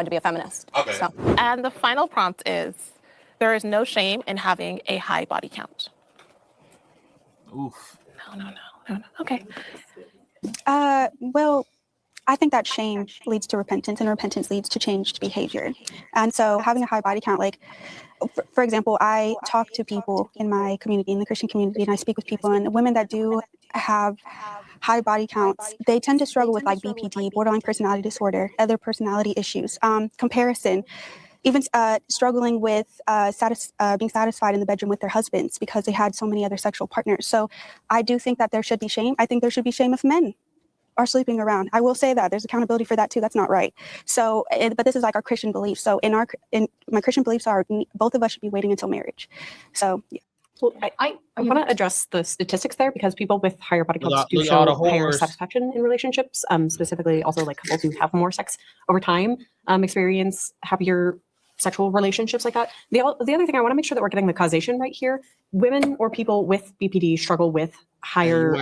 to be a feminist. Okay. So. And the final prompt is, there is no shame in having a high body count. Oof. No. Okay. Well, I think that shame leads to repentance, and repentance leads to changed behavior. And so having a high body count, like, for example, I talk to people in my community, in the Christian community, and I speak with people, and women that do have high body counts, they tend to struggle with like BPD, borderline personality disorder, other personality issues, comparison, even struggling with being satisfied in the bedroom with their husbands because they had so many other sexual partners. So I do think that there should be shame. I think there should be shame if men are sleeping around. I will say that there's accountability for that too. That's not right. So, but this is like our Christian beliefs. So in my Christian beliefs are both of us should be waiting until marriage. So yeah. Well, I want to address the statistics there, because people with higher body counts do show higher satisfaction in relationships, specifically also like couples who have more sex over time experience happier sexual relationships like that. The other thing, I want to make sure that we're getting the causation right here. Women or people with BPD struggle with higher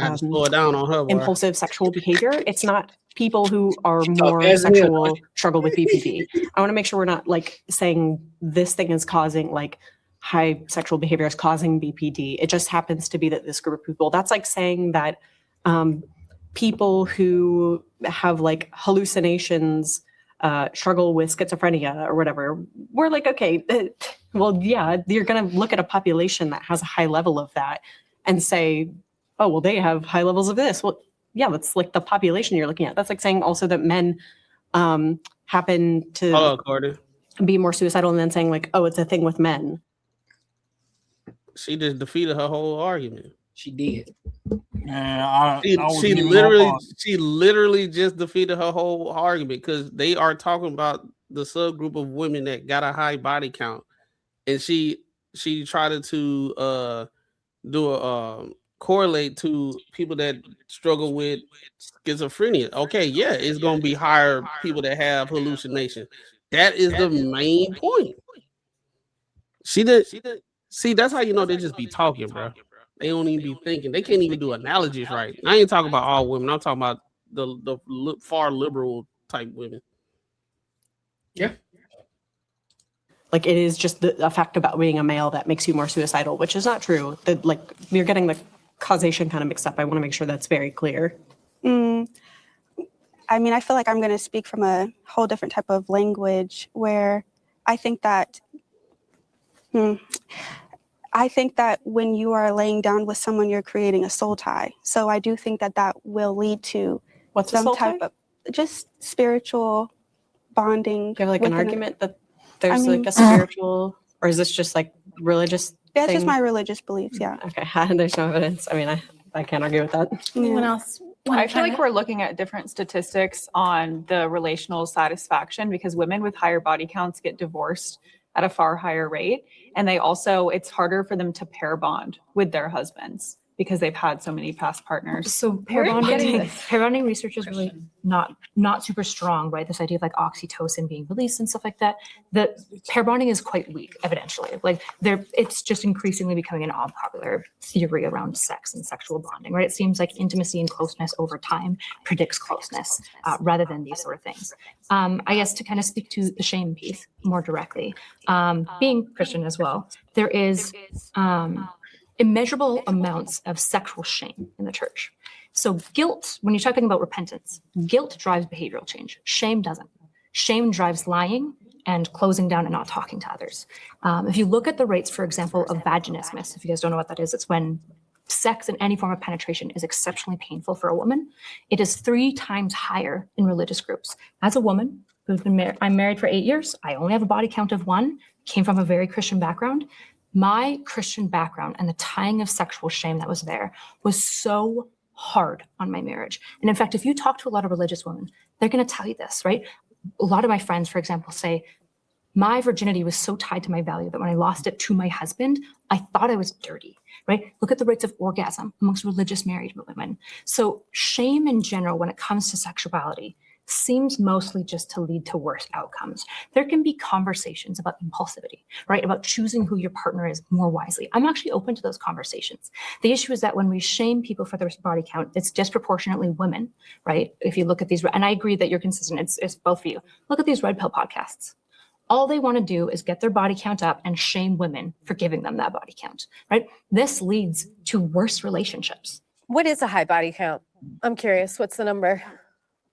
impulsive sexual behavior. It's not people who are more sexual struggle with BPD. I want to make sure we're not like saying this thing is causing like high sexual behavior is causing BPD. It just happens to be that this group of people, that's like saying that people who have like hallucinations struggle with schizophrenia or whatever. We're like, okay, well, yeah, you're going to look at a population that has a high level of that and say, oh, well, they have high levels of this. Well, yeah, that's like the population you're looking at. That's like saying also that men happen to be more suicidal, and then saying like, oh, it's a thing with men. She just defeated her whole argument. She did. She literally just defeated her whole argument, because they are talking about the subgroup of women that got a high body count, and she tried to do a correlate to people that struggle with schizophrenia. Okay, yeah, it's gonna be higher people that have hallucination. That is the main point. She did. See, that's how you know they just be talking, bro. They don't even be thinking. They can't even do analogies right. I ain't talking about all women. I'm talking about the far liberal type women. Yeah. Like, it is just a fact about being a male that makes you more suicidal, which is not true. Like, you're getting the causation kind of mixed up. I want to make sure that's very clear. I mean, I feel like I'm going to speak from a whole different type of language where I think that when you are laying down with someone, you're creating a soul tie. So I do think that will lead to some type of just spiritual bonding. Do you have like an argument that there's like a spiritual, or is this just like religious? Yeah, it's just my religious beliefs. Yeah. Okay. There's no evidence. I mean, I can't argue with that. Anyone else? I feel like we're looking at different statistics on the relational satisfaction, because women with higher body counts get divorced at a far higher rate. And they also, it's harder for them to pair bond with their husbands because they've had so many past partners. So pair bonding research is really not super strong, right? This idea of like oxytocin being released and stuff like that. The pair bonding is quite weak, evidentially. Like it's just increasingly becoming an unpopular theory around sex and sexual bonding, right? It seems like intimacy and closeness over time predicts closeness rather than these sort of things. I guess to kind of speak to the shame piece more directly, being Christian as well, there is immeasurable amounts of sexual shame in the church. So guilt, when you're talking about repentance, guilt drives behavioral change. Shame doesn't. Shame drives lying and closing down and not talking to others. If you look at the rates, for example, of vaginismus, if you guys don't know what that is, it's when sex and any form of penetration is exceptionally painful for a woman. It is 3 times higher in religious groups. As a woman who's been married, I'm married for 8 years. I only have a body count of 1, came from a very Christian background. My Christian background and the tying of sexual shame that was there was so hard on my marriage. And in fact, if you talk to a lot of religious women, they're going to tell you this, right? A lot of my friends, for example, say, my virginity was so tied to my value that when I lost it to my husband, I thought I was dirty, right? Look at the rates of orgasm amongst religious married women. So shame in general, when it comes to sexuality, seems mostly just to lead to worse outcomes. There can be conversations about impulsivity, right? About choosing who your partner is more wisely. I'm actually open to those conversations. The issue is that when we shame people for their body count, it's disproportionately women, right? If you look at these, and I agree that you're consistent, it's both of you. Look at these red pill podcasts. All they want to do is get their body count up and shame women for giving them that body count, right? This leads to worse relationships. What is a high body count? I'm curious. What's the number?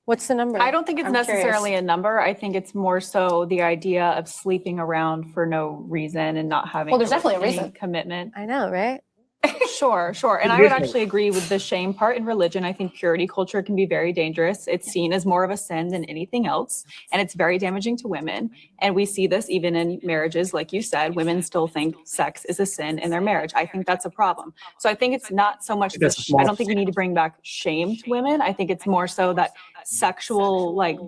What's the number? I don't think it's I'm necessarily curious. a number. I think it's more so the idea of sleeping around for no reason and not having Well, there's definitely a any reason. commitment. I know, right? Sure. And I would actually agree with the shame part in religion. I think purity culture can be very dangerous. It's seen as more of a sin than anything else. And it's very damaging to women. And we see this even in marriages. Like you said, women still think sex is a sin in their marriage. I think that's a problem. So I think it's not so much, I don't think we need to bring back shame to women. I think it's more so that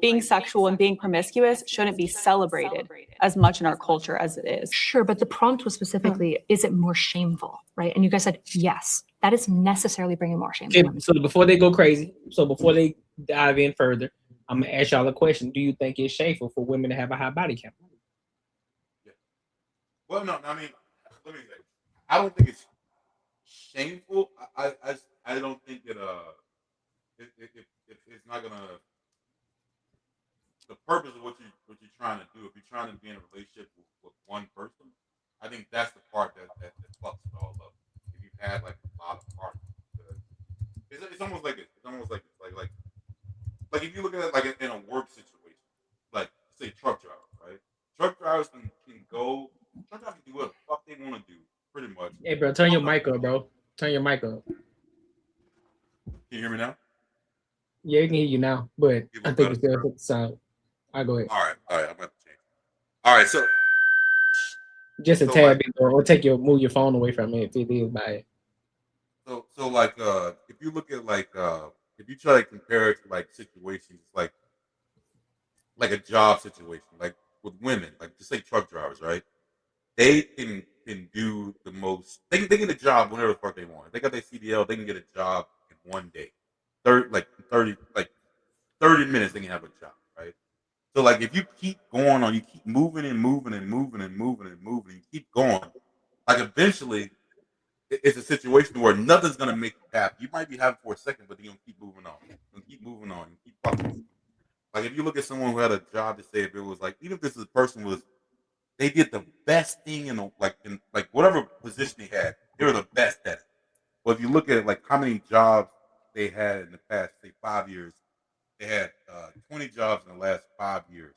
being sexual and being promiscuous shouldn't be celebrated as much in our culture as it is. Sure, but the prompt was specifically, is it more shameful, right? And you guys said, yes, that is necessarily bringing more shame. Okay, so before they go crazy, before they dive in further, I'm gonna ask y'all a question. Do you think it's shameful for women to have a high body count? Yeah. Well, no, I mean, let me say, I don't think it's shameful. I don't think that it's not gonna. The purpose of what you're trying to do, if you're trying to be in a relationship with one person, I think that's the part that fucks it all up. If you've had like a lot of partners, it's almost like it. It's almost like if you look at it like in a work situation, like say truck drivers, right? Truck drivers can do what the fuck they want to do, pretty much. Hey, bro, turn your mic up, bro. Turn your mic up. Can you hear me now? Yeah, you can hear you now, but I think it's still the sound. I'll go ahead. All right, I'm going to change. All right, so just a tad bit, or move your phone away from it if it is bad. So like if you look at if you try to compare it to like situations like a job situation, like with women, like just say truck drivers, right? They can do the most. They can get a job whenever the fuck they want. If they got their CDL, they can get a job in one day. 30 minutes, they can have a job, right? So like if you keep going on, you keep moving and moving and moving and moving and moving, and you keep going, like eventually it's a situation where nothing's gonna make you happy. You might be happy for a second, but you're gonna keep moving on. You're gonna keep moving on. You keep fucking. Like if you look at someone who had a job to say, if it was like, even if this person was, they did the best thing in whatever position they had, they were the best at it. But if you look at it, like how many jobs they had in the past, say 5 years, they had 20 jobs in the last 5 years.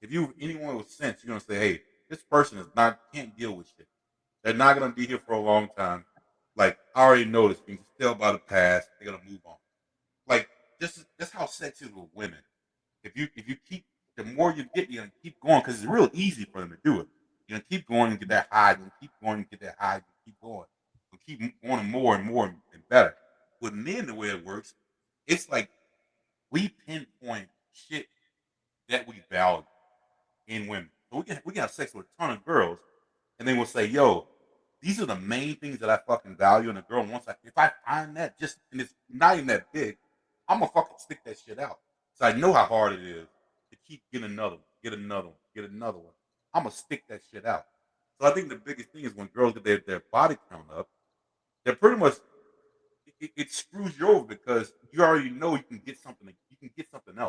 If anyone with sense, you're gonna say, hey, this person can't deal with shit. They're not gonna be here for a long time. Like I already noticed, you can tell by the past, they're gonna move on. Like that's how sex is with women. If you keep, the more you get, you're gonna keep going because it's real easy for them to do it. You're gonna keep going and get that high, and keep going and get that high, and keep going. You keep wanting more and more and better. With men, the way it works, it's like we pinpoint shit that we value in women. So we can have sex with a ton of girls, and then we'll say, yo, these are the main things that I fucking value in a girl. And if I find that, and it's not even that big, I'm gonna fucking stick that shit out. So I know how hard it is to keep getting another one, get another one. I'm gonna stick that shit out. So I think the biggest thing is when girls get their body count up, they're pretty much it screws you over because you already know you can get something else. You can get something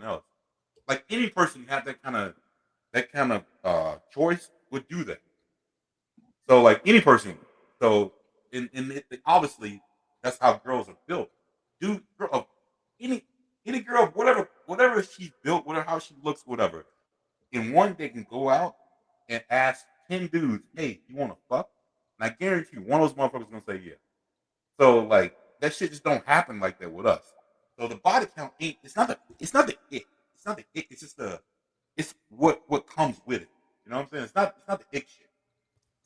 else. Like any person who have that kind of choice would do that. So like any person. So obviously that's how girls are built. Any girl, whatever she's built, how she looks, whatever. In one day can go out and ask 10 dudes, hey, you want to fuck? And I guarantee you, one of those motherfuckers is gonna say yeah. So like that shit just don't happen like that with us. So the body count it's not the it. It's not the it. It's just it's what comes with it. You know what I'm saying? It's not the ick shit.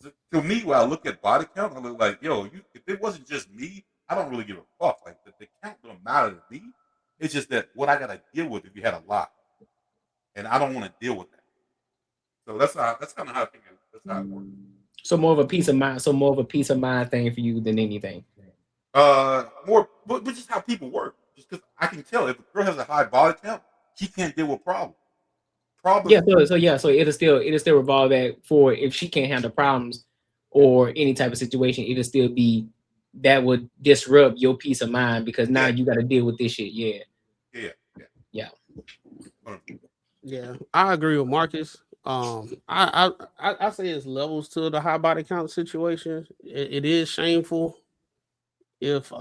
So, to me, when I look at body count, I look like, yo, if it wasn't just me, I don't really give a fuck. Like the count don't matter to me. It's just that what I gotta deal with if you had a lot, and I don't want to deal with that. So that's kind of how I think that's how it works. So more of a peace of mind. So more of a peace of mind thing for you than anything. More, but just how people work. just because I can tell if a girl has a high body count, she can't deal with problems. Yeah, so it'll still revolve back for if she can't handle problems or any type of situation, it'll still be that would disrupt your peace of mind because now you got to deal with this shit. Yeah. I agree with Marcus. I say it's levels to the high body count situation. It is shameful if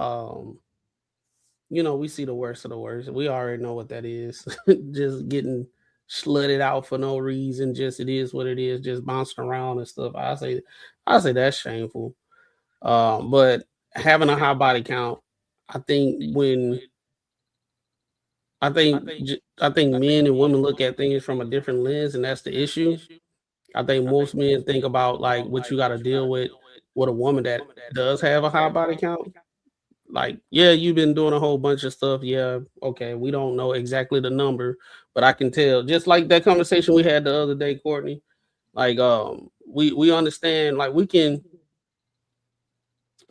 we see the worst of the worst. We already know what that is. Just getting slutted out for no reason. Just it is what it is. Just bouncing around and stuff. I say that's shameful. But having a high body count, I think men and women look at things from a different lens, and that's the issue. I think most men think about like what you got to deal with a woman that does have a high body count. Like, yeah, you've been doing a whole bunch of stuff. Yeah, okay, we don't know exactly the number, but I can tell. Just like that conversation we had the other day, Courtney. Like, we understand. Like, we can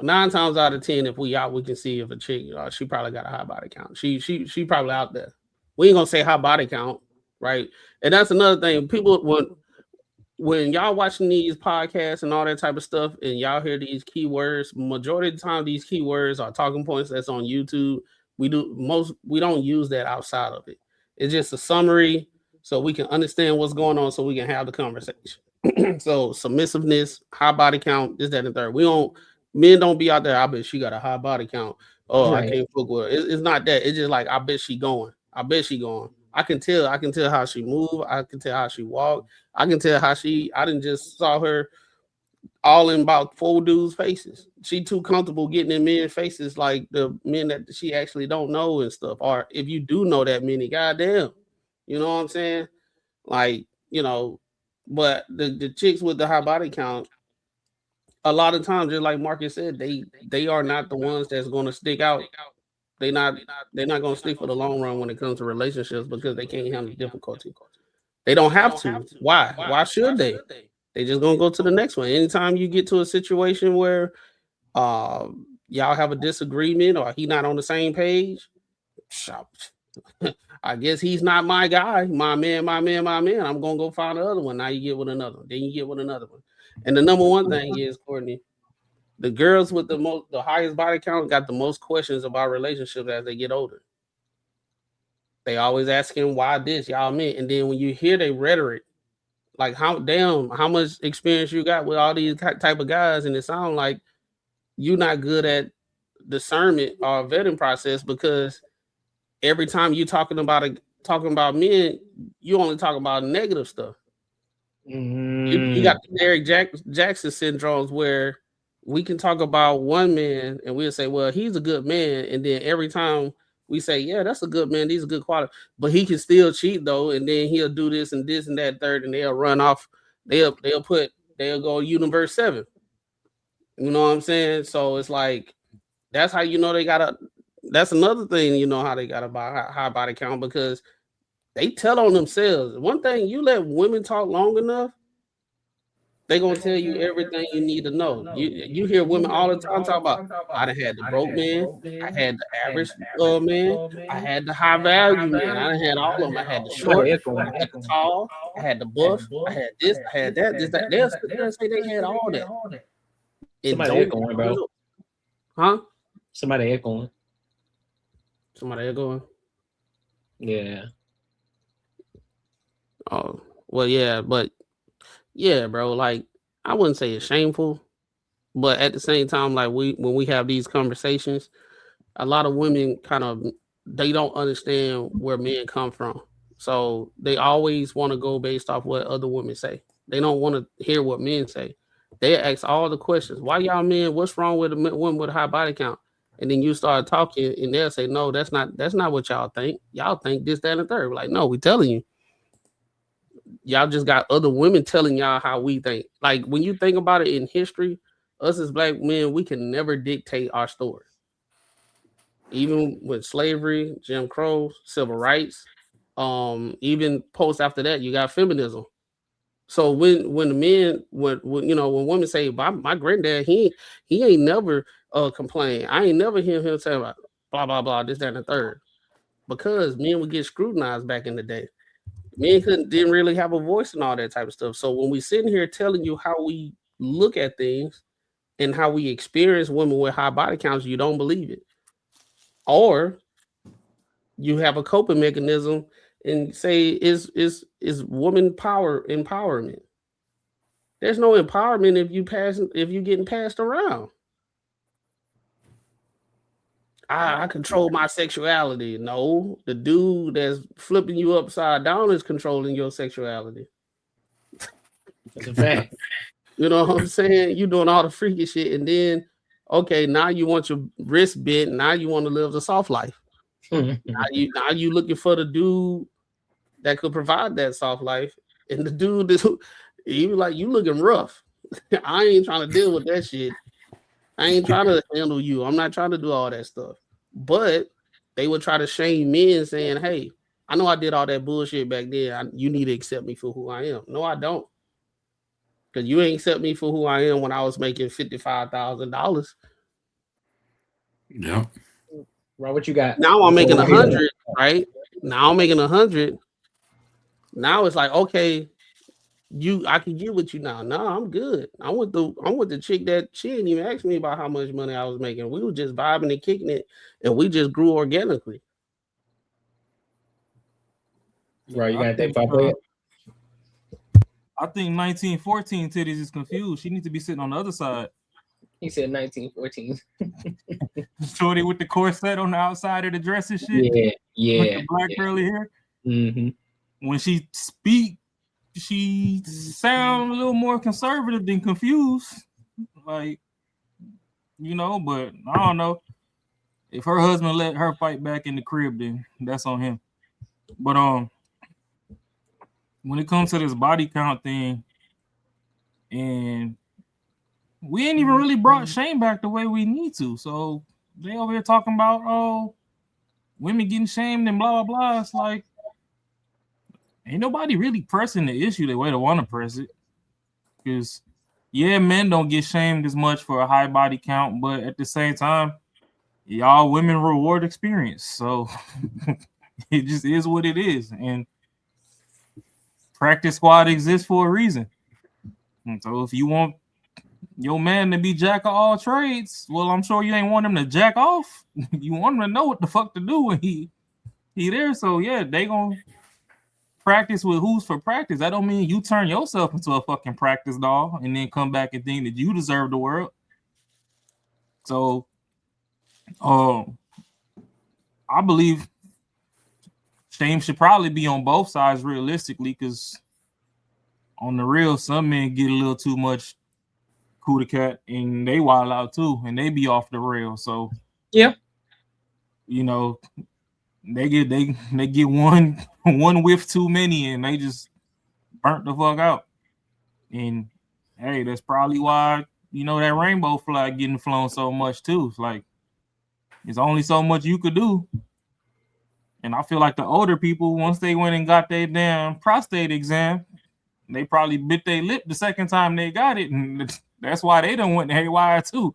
9 times out of 10, if we out, we can see if a chick, she probably got a high body count. She probably out there. We ain't gonna say high body count, right? And that's another thing. People when y'all watching these podcasts and all that type of stuff, and y'all hear these keywords, majority of the time these keywords are talking points that's on YouTube. We don't use that outside of it. It's just a summary so we can understand what's going on, so we can have the conversation. So submissiveness, high body count, this, that, and third. Men don't be out there. I bet she got a high body count. Oh, right. I can't fuck with her. It's not that. It's just like I bet she going. I can tell how she move. I can tell how she walk. I can tell how I didn't just saw her all in about 4 dudes' faces. She too comfortable getting in men's faces, like the men that she actually don't know and stuff. Or if you do know that many, goddamn, you know what I'm saying? Like, but the chicks with the high body count, a lot of times, just like Marcus said, they are not the ones that's going to stick out. They're not going to stick for the long run when it comes to relationships because they can't handle difficulty. They don't have to. Why? Why should they? They just going to go to the next one. Anytime you get to a situation where y'all have a disagreement or he not on the same page, I guess he's not my guy, my man. I'm going to go find the other one. Now you get with another one. Then you get with another one. And the number one thing is, Courtney, the girls with the highest body count got the most questions about relationships as they get older. They always asking why this, y'all men. And then when you hear their rhetoric, like how much experience you got with all these type of guys, and it sounds like you're not good at discernment or vetting process because every time you talking about men, you only talk about negative stuff. You got the Derek Jackson syndromes where we can talk about one man and we'll say, well, he's a good man. And then every time we say, yeah, that's a good man. These are good quality, but he can still cheat though. And then he'll do this and that third, and they'll run off. They'll go universe 7. You know what I'm saying? So it's like, that's how that's another thing, how they got a high body count because they tell on themselves. One thing, you let women talk long enough, they're going to tell you everything you need to know. You hear women all the time talk about, I done had the broke man, I had the average man, I had the high value man, I done had all of them. I had the short, I had the tall, I had the buff, I had this, I had that, this, that. They'll say they had all that. Somebody echoing, bro. Huh? Somebody echoing. Yeah. Oh, well, yeah, but yeah, bro, like I wouldn't say it's shameful, but at the same time, like when we have these conversations, a lot of women they don't understand where men come from. So they always want to go based off what other women say. They don't want to hear what men say. They ask all the questions. Why y'all men, what's wrong with a woman with a high body count? And then you start talking and they'll say, no, that's not what y'all think. Y'all think this, that, and the third. We're like, no, we telling you. Y'all just got other women telling y'all how we think. Like when you think about it in history, us as black men, we can never dictate our story. Even with slavery, Jim Crow, civil rights, even post after that, you got feminism. So when women say, my granddad, he ain't never complained. I ain't never hear him say about, blah, blah, blah, this, that, and the third. Because men would get scrutinized back in the day. Men didn't really have a voice and all that type of stuff. So when we sitting here telling you how we look at things and how we experience women with high body counts, you don't believe it. Or you have a coping mechanism and say is woman power empowerment. There's no empowerment if you getting passed around. I control my sexuality. No, the dude that's flipping you upside down is controlling your sexuality. That's a fact. You know what I'm saying? You doing all the freaky shit, and then okay, now you want your wrist bent. Now you want to live the soft life. now you looking for the dude that could provide that soft life, and the dude is he was like, you looking rough. I ain't trying to deal with that shit. I ain't trying to handle you. I'm not trying to do all that stuff. But they would try to shame men saying, hey, I know I did all that bullshit back then. You need to accept me for who I am. No, I don't. Because you ain't accept me for who I am when I was making $55,000. Yeah. Rob, what you got? Now I'm making 100, right? Now I'm making 100. Now it's like, okay, I can get with you now. No, I'm good. I'm with the chick that she didn't even ask me about how much money I was making. We were just vibing and kicking it, and we just grew organically. Right, you got that pop I think 1914 titties is confused. She needs to be sitting on the other side. He said 1914. Shorty with the corset on the outside of the dress and shit. Yeah. With the black curly hair. Mm-hmm. When she speak, she sound a little more conservative than confused. Like, you know, but I don't know. If her husband let her fight back in the crib, then that's on him. But when it comes to this body count thing, and we ain't even really brought shame back the way we need to. So they over here talking about, oh, women getting shamed and blah, blah, blah. It's like, ain't nobody really pressing the issue the way they want to press it. Because, yeah, men don't get shamed as much for a high body count, but at the same time, y'all women reward experience. So it just is what it is. And practice squad exists for a reason. And so if you want your man to be jack of all trades, well, I'm sure you ain't want him to jack off. You want him to know what the fuck to do when he there. So yeah, they gonna practice with who's for practice. That don't mean you turn yourself into a fucking practice doll and then come back and think that you deserve the world. So I believe shame should probably be on both sides realistically, because on the real, some men get a little too much cootie cat and they wild out too, and they be off the rail. So yeah, you know, they get one whiff too many and they just burnt the fuck out. And hey, that's probably why, you know, that rainbow flag getting flown so much too. It's like, it's only so much you could do. And I feel like the older people, once they went and got their damn prostate exam, they probably bit their lip the second time they got it, and that's why they done went haywire too.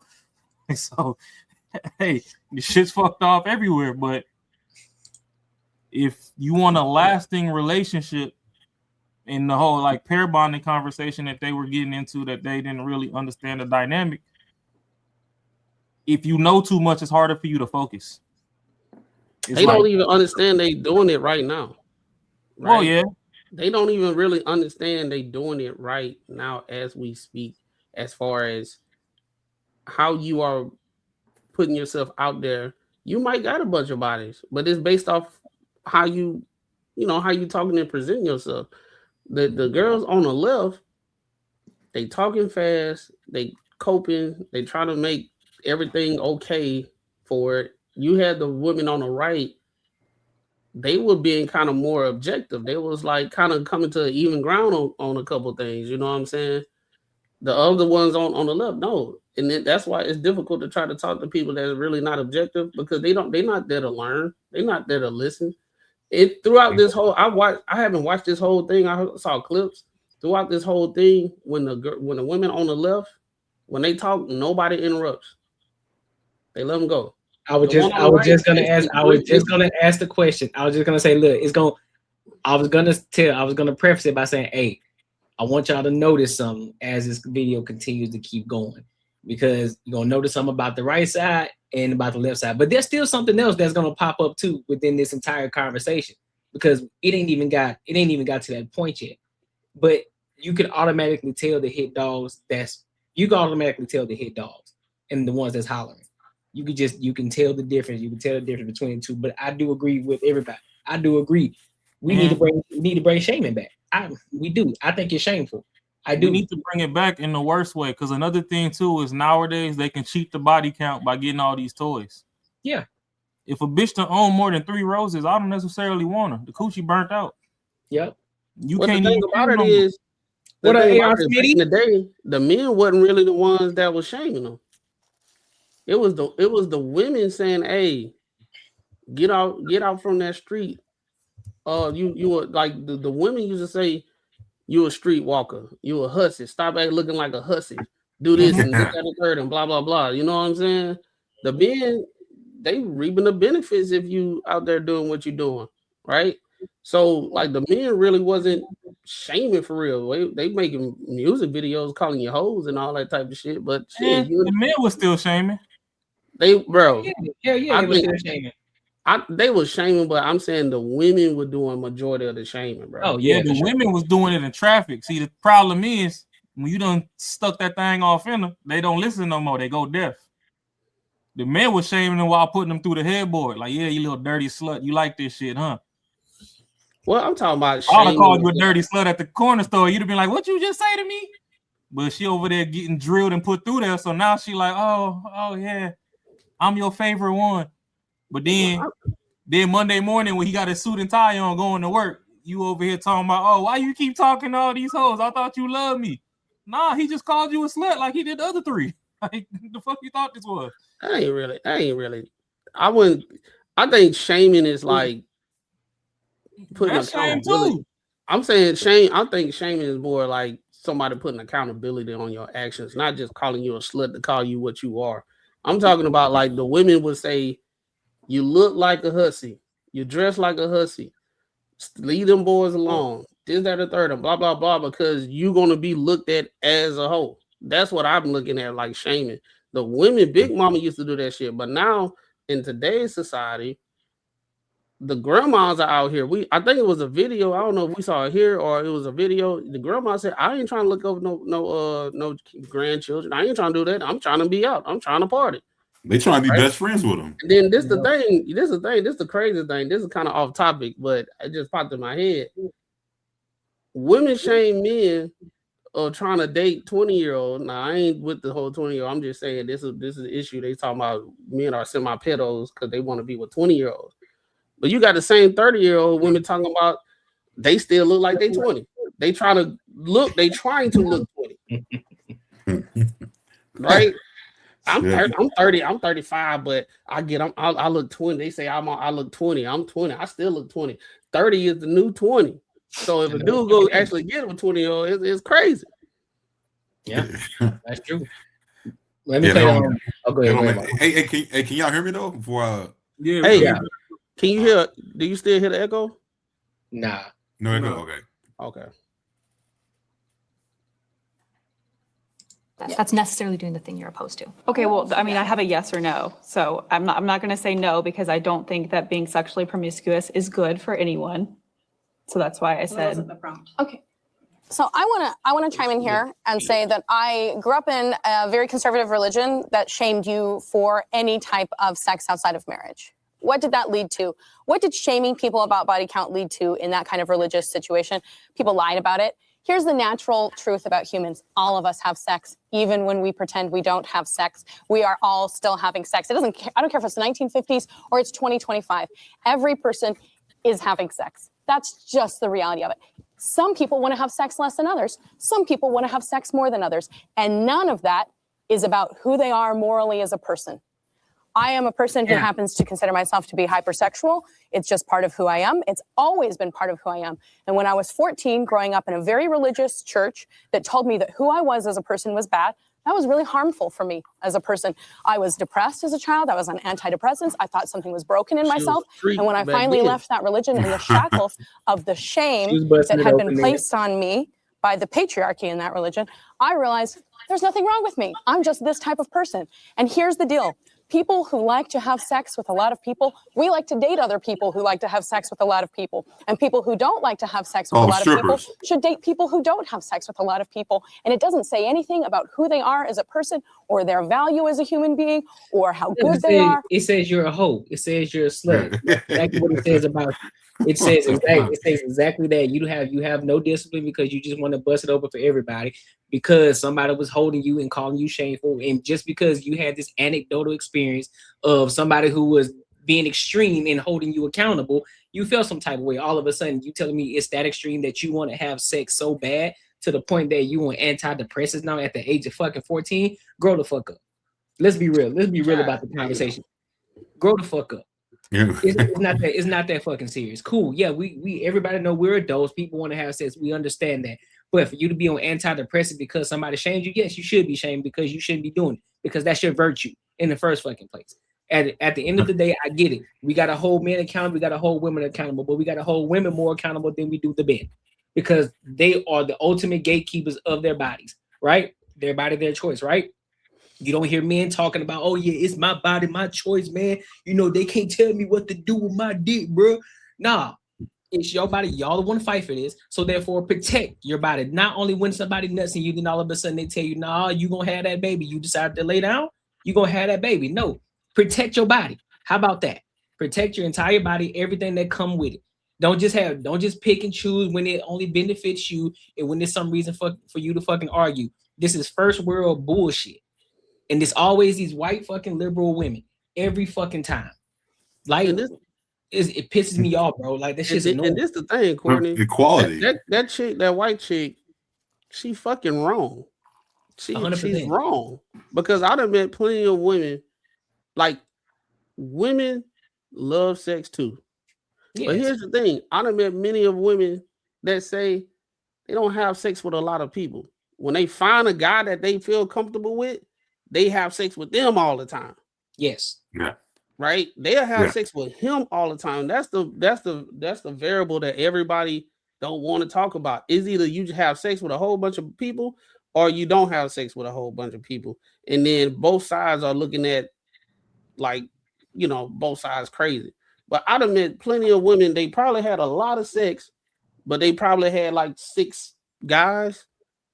So, hey, the shit's fucked off everywhere. But if you want a lasting relationship, in the whole like pair bonding conversation that they were getting into, that they didn't really understand the dynamic, if you know too much, it's harder for you to focus. They don't even understand they doing it right now. Right? Oh yeah. They don't even really understand they doing it right now as we speak, as far as how you are putting yourself out there. You might got a bunch of bodies, but it's based off how you how you talking and presenting yourself. The girls on the left, they talking fast, they coping, they trying to make everything okay for it. You had the women on the right, they were being kind of more objective. They was like kind of coming to even ground on a couple of things. You know what I'm saying? The other ones on the left, no. And that's why it's difficult to try to talk to people that are really not objective, because they're not there to learn. They're not there to listen. Throughout this whole, I haven't watched this whole thing. I saw clips throughout this whole thing. When the women on the left, when they talk, nobody interrupts. They let them go. I was just gonna ask the question. I was just gonna say, look, I was gonna preface it by saying, hey, I want y'all to notice something as this video continues to keep going, because you're gonna notice something about the right side and about the left side. But there's still something else that's gonna pop up too within this entire conversation, because it ain't even got to that point yet. But you can automatically tell the hit dogs and the ones that's hollering. You can tell the difference. You can tell the difference between the two. But I do agree with everybody. I do agree. We need to bring shaming back. We do. I think it's shameful. I do. We need to bring it back in the worst way, because another thing too is nowadays they can cheat the body count by getting all these toys. Yeah. If a bitch to own more than 3 roses, I don't necessarily want her. The coochie burnt out. Yep. You Well, can't the thing even about it is, what back in the day, the men wasn't really the ones that was shaming them. It was the women saying, "Hey, get out from that street." You were like the women used to say, "You a streetwalker, you a hussy. Stop looking like a hussy. Do this and do that and third and blah blah blah." You know what I'm saying? The men, they reaping the benefits if you out there doing what you're doing, right? So like the men really wasn't shaming for real. They making music videos calling you hoes and all that type of shit. But shit, the men was still shaming. They was still shaming. They was shaming, but I'm saying the women were doing majority of the shaming, bro. Oh yeah, the women was doing it in traffic. See, the problem is when you done stuck that thing off in them, they don't listen no more. They go deaf. The men was shaming them while putting them through the headboard. Like, yeah, you little dirty slut. You like this shit, huh? Well, I'm talking about. I would have called you a dirty slut at the corner store. You'd have been like, "What you just say to me?" But she over there getting drilled and put through there. So now she like, oh yeah, I'm your favorite one. But then Monday morning when he got his suit and tie on going to work, you over here talking about, oh, why you keep talking to all these hoes? I thought you loved me. Nah, he just called you a slut like he did the other 3. Like, the fuck you thought this was? I ain't really. I think shaming is like putting accountability. I'm saying shame. I think shaming is more like somebody putting accountability on your actions, not just calling you a slut to call you what you are. I'm talking about like the women would say, you look like a hussy, you dress like a hussy, leave them boys alone, this, that, or third, and blah, blah, blah, because you're going to be looked at as a hoe. That's what I'm looking at, like shaming. The women, Big Mama used to do that shit, but now in today's society, the grandmas are out here. I think it was a video. I don't know if we saw it here or it was a video. The grandma said, "I ain't trying to look over no grandchildren. I ain't trying to do that. I'm trying to be out. I'm trying to party." They trying to be best friends with them. And then this the thing. This is the crazy thing. This is kind of off topic, but it just popped in my head. Women shame men trying to date 20-year-old. Now I ain't with the whole 20-year-old. I'm just saying this is the issue. They talking about men are semi-pedos because they want to be with 20-year-olds. But you got the same 30-year-old women talking about they still look like they 20. They trying to look 20. Right? I'm 30, I'm 35, but I look 20. They say I look 20. I'm 20. I still look 20. 30 is the new 20. So if a dude go actually get a 20-year-old, it's crazy. Yeah, that's true. Let me play on. Go ahead. Hey, can y'all hear me though? Before can you hear? Do you still hear the echo? Nah. No echo. Okay. That's necessarily doing the thing you're opposed to. Okay, well, I mean, I have a yes or no. So I'm not going to say no because I don't think that being sexually promiscuous is good for anyone. So that's why I said the prompt. Okay. So I want to chime in here and say that I grew up in a very conservative religion that shamed you for any type of sex outside of marriage. What did that lead to? What did shaming people about body count lead to in that kind of religious situation? People lied about it. Here's the natural truth about humans. All of us have sex, even when we pretend we don't have sex. We are all still having sex. I don't care if it's the 1950s or it's 2025. Every person is having sex. That's just the reality of it. Some people want to have sex less than others. Some people want to have sex more than others. And none of that is about who they are morally as a person. I am a person who happens to consider myself to be hypersexual. It's just part of who I am. It's always been part of who I am. And when I was 14, growing up in a very religious church that told me that who I was as a person was bad, That was really harmful for me as a person. I was depressed as a child. I was on antidepressants. I thought something was broken in myself. And when I finally left that religion and the shackles of the shame that had been placed on me by the patriarchy in that religion, I realized there's nothing wrong with me. I'm just this type of person. And here's the deal. People who like to have sex with a lot of people, we like to date other people who like to have sex with a lot of people. And people who don't like to have sex with a lot of people should date people who don't have sex with a lot of people. And it doesn't say anything about who they are as a person or their value as a human being or how good they are. It says you're a hoe. It says you're a slut. That's exactly what it says about you. It says exactly that. You have no discipline because you just want to bust it open for everybody because somebody was holding you and calling you shameful, and just because you had this anecdotal experience of somebody who was being extreme and holding you accountable, you felt some type of way. All of a sudden, you telling me it's that extreme that you want to have sex so bad to the point that you want antidepressants now at the age of fucking 14? Grow the fuck up. Let's be real. Let's be real about the conversation. Grow the fuck up. It's not that fucking serious. Cool. Yeah, we everybody know we're adults. People want to have sex. We understand that. But for you to be on antidepressants because somebody shamed you, yes, you should be shamed because you shouldn't be doing it because that's your virtue in the first fucking place. At the end of the day, I get it. We got to hold men accountable. We got to hold women accountable, but we got to hold women more accountable than we do the men because they are the ultimate gatekeepers of their bodies, right? Their body, their choice, right? You don't hear men talking about, oh yeah, it's my body, my choice, man. You know, they can't tell me what to do with my dick, bro. Nah, it's your body. Y'all want to fight for this. So therefore, protect your body. Not only when somebody nuts and you, then all of a sudden they tell you, nah, you gonna have that baby. You decide to lay down, you gonna have that baby. No, protect your body. How about that? Protect your entire body, everything that come with it. Don't just pick and choose when it only benefits you and when there's some reason for you to fucking argue. This is first world bullshit. And it's always these white fucking liberal women every fucking time. Like it pisses me off, bro. Like this shit's annoying. And this the thing, Courtney. Equality. That chick, that white chick, she fucking wrong. She's wrong. Because I done met plenty of women, like women love sex too. Yes. But here's the thing. I done met many of women that say they don't have sex with a lot of people. When they find a guy that they feel comfortable with, they have sex with them all the time. Yes. Yeah. Right. They'll have sex with him all the time. That's the variable that everybody don't want to talk about. Is either you have sex with a whole bunch of people or you don't have sex with a whole bunch of people. And then both sides are looking at like, you know, both sides crazy. But I'd admit plenty of women, they probably had a lot of sex, but they probably had like 6 guys.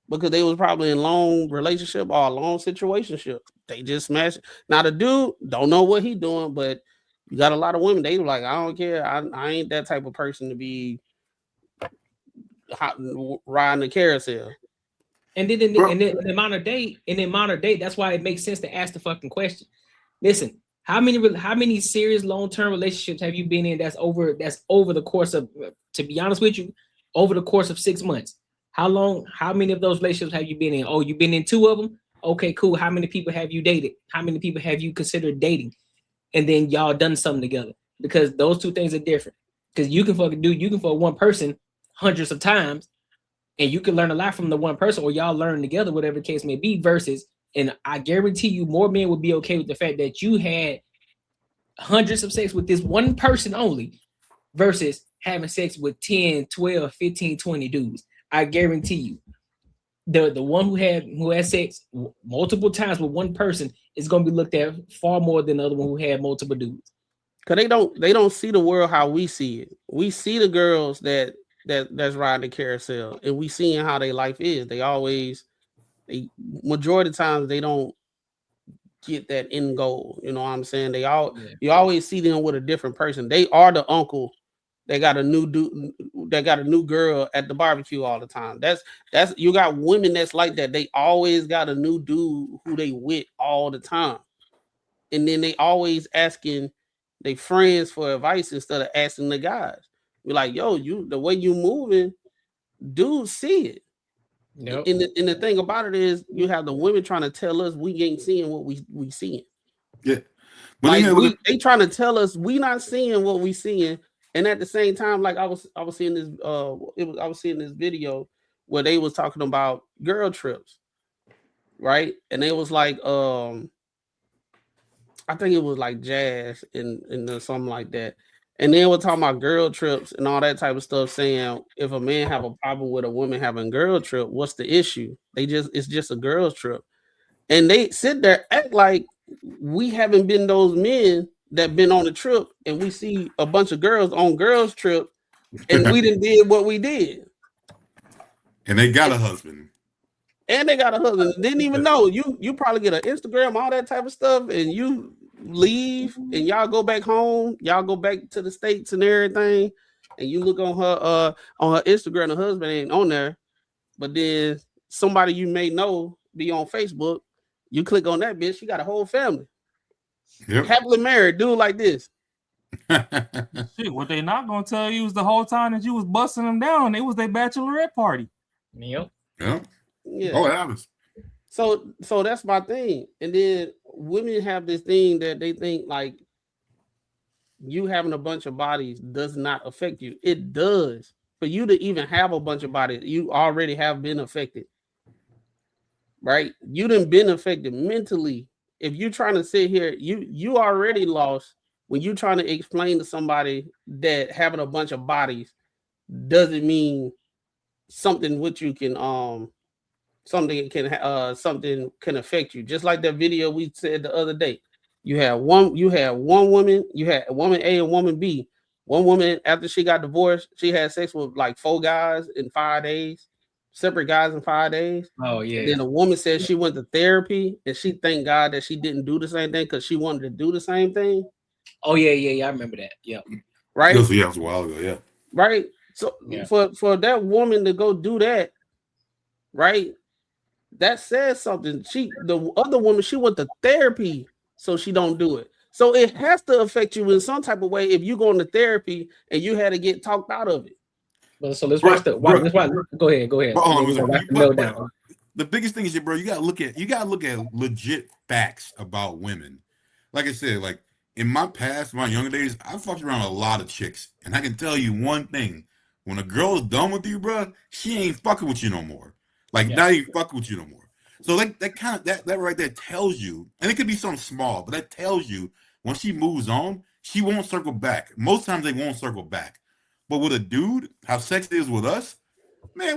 Because they was probably in long relationship or a long situationship. They just smashed. Now the dude don't know what he doing, but you got a lot of women. They were like, I don't care. I ain't that type of person to be riding the carousel. And then in the modern day, that's why it makes sense to ask the fucking question. Listen, how many serious long-term relationships have you been in that's over the course of, to be honest with you, over the course of 6 months? How many of those relationships have you been in? Oh, you've been in 2 of them? Okay, cool. How many people have you dated? How many people have you considered dating? And then y'all done something together. Because those 2 things are different. Because you can fuck one person hundreds of times and you can learn a lot from the one person or y'all learn together, whatever the case may be, versus, and I guarantee you more men would be okay with the fact that you had hundreds of sex with this one person only versus having sex with 10, 12, 15, 20 dudes. I guarantee you, the one who had sex multiple times with one person is going to be looked at far more than the other one who had multiple dudes. Cause they don't see the world how we see it. We see the girls that's riding the carousel, and we seeing how their life is. Majority of the times they don't get that end goal. You know what I'm saying? You always see them with a different person. They are the uncle. They got a new dude. They got a new girl at the barbecue all the time. That's you got women that's like that. They always got a new dude who they with all the time, and then they always asking their friends for advice instead of asking the guys. You're like, yo, the way you moving, dudes see it. Yep. And the thing about it is, you have the women trying to tell us we ain't seeing what we seeing. Yeah, but like they trying to tell us we not seeing what we seeing. And at the same time, like I was seeing this, I was seeing this video where they was talking about girl trips. right? And it was like I think it was like jazz and something like that. And then we're talking about girl trips and all that type of stuff, saying if a man have a problem with a woman having girl trip, what's the issue? It's just a girl's trip. And they sit there, act like we haven't been those men that been on the trip, and we see a bunch of girls on girls trip, and we did what we did. And they got a husband. And they got a husband. Didn't even know. You probably get an Instagram, all that type of stuff, and you leave and y'all go back home, y'all go back to the States and everything, and you look on her Instagram, the husband ain't on there, but then somebody you may know be on Facebook, you click on that bitch, you got a whole family. Yep. Happily married, dude like this. Shit, what they not gonna tell you is the whole time that you was busting them down, it was their bachelorette party. Yep. Yep. Yeah. Oh, it happens. So that's my thing. And then women have this thing that they think like you having a bunch of bodies does not affect you. It does. For you to even have a bunch of bodies, you already have been affected. Right? You done been affected mentally. If you're trying to sit here, you already lost when you're trying to explain to somebody that having a bunch of bodies doesn't mean something which you can something can affect you. Just like that video we said the other day. You had one woman, you had woman A and woman B. One woman, after she got divorced, she had sex with like 4 guys in 5 days, separate guys in 5 days. Oh yeah. Then a woman said she went to therapy and she thanked God that she didn't do the same thing because she wanted to do the same thing. Oh yeah. I remember that. Yeah. Right. Yeah, it was a while ago. Yeah. Right. So yeah. for that woman to go do that, right? That says something. The other woman, she went to therapy so she don't do it. So it has to affect you in some type of way if you go into therapy and you had to get talked out of it. Well, so let's watch go ahead. The biggest thing is, bro, you gotta look at legit facts about women. Like I said, like in my past, my younger days, I fucked around a lot of chicks, and I can tell you one thing: when a girl is done with you, bro, she ain't fucking with you no more. Like not even fucking with you no more. So like that right there tells you, and it could be something small, but that tells you when she moves on, she won't circle back. Most times they won't circle back. But with a dude, how sex is with us, man,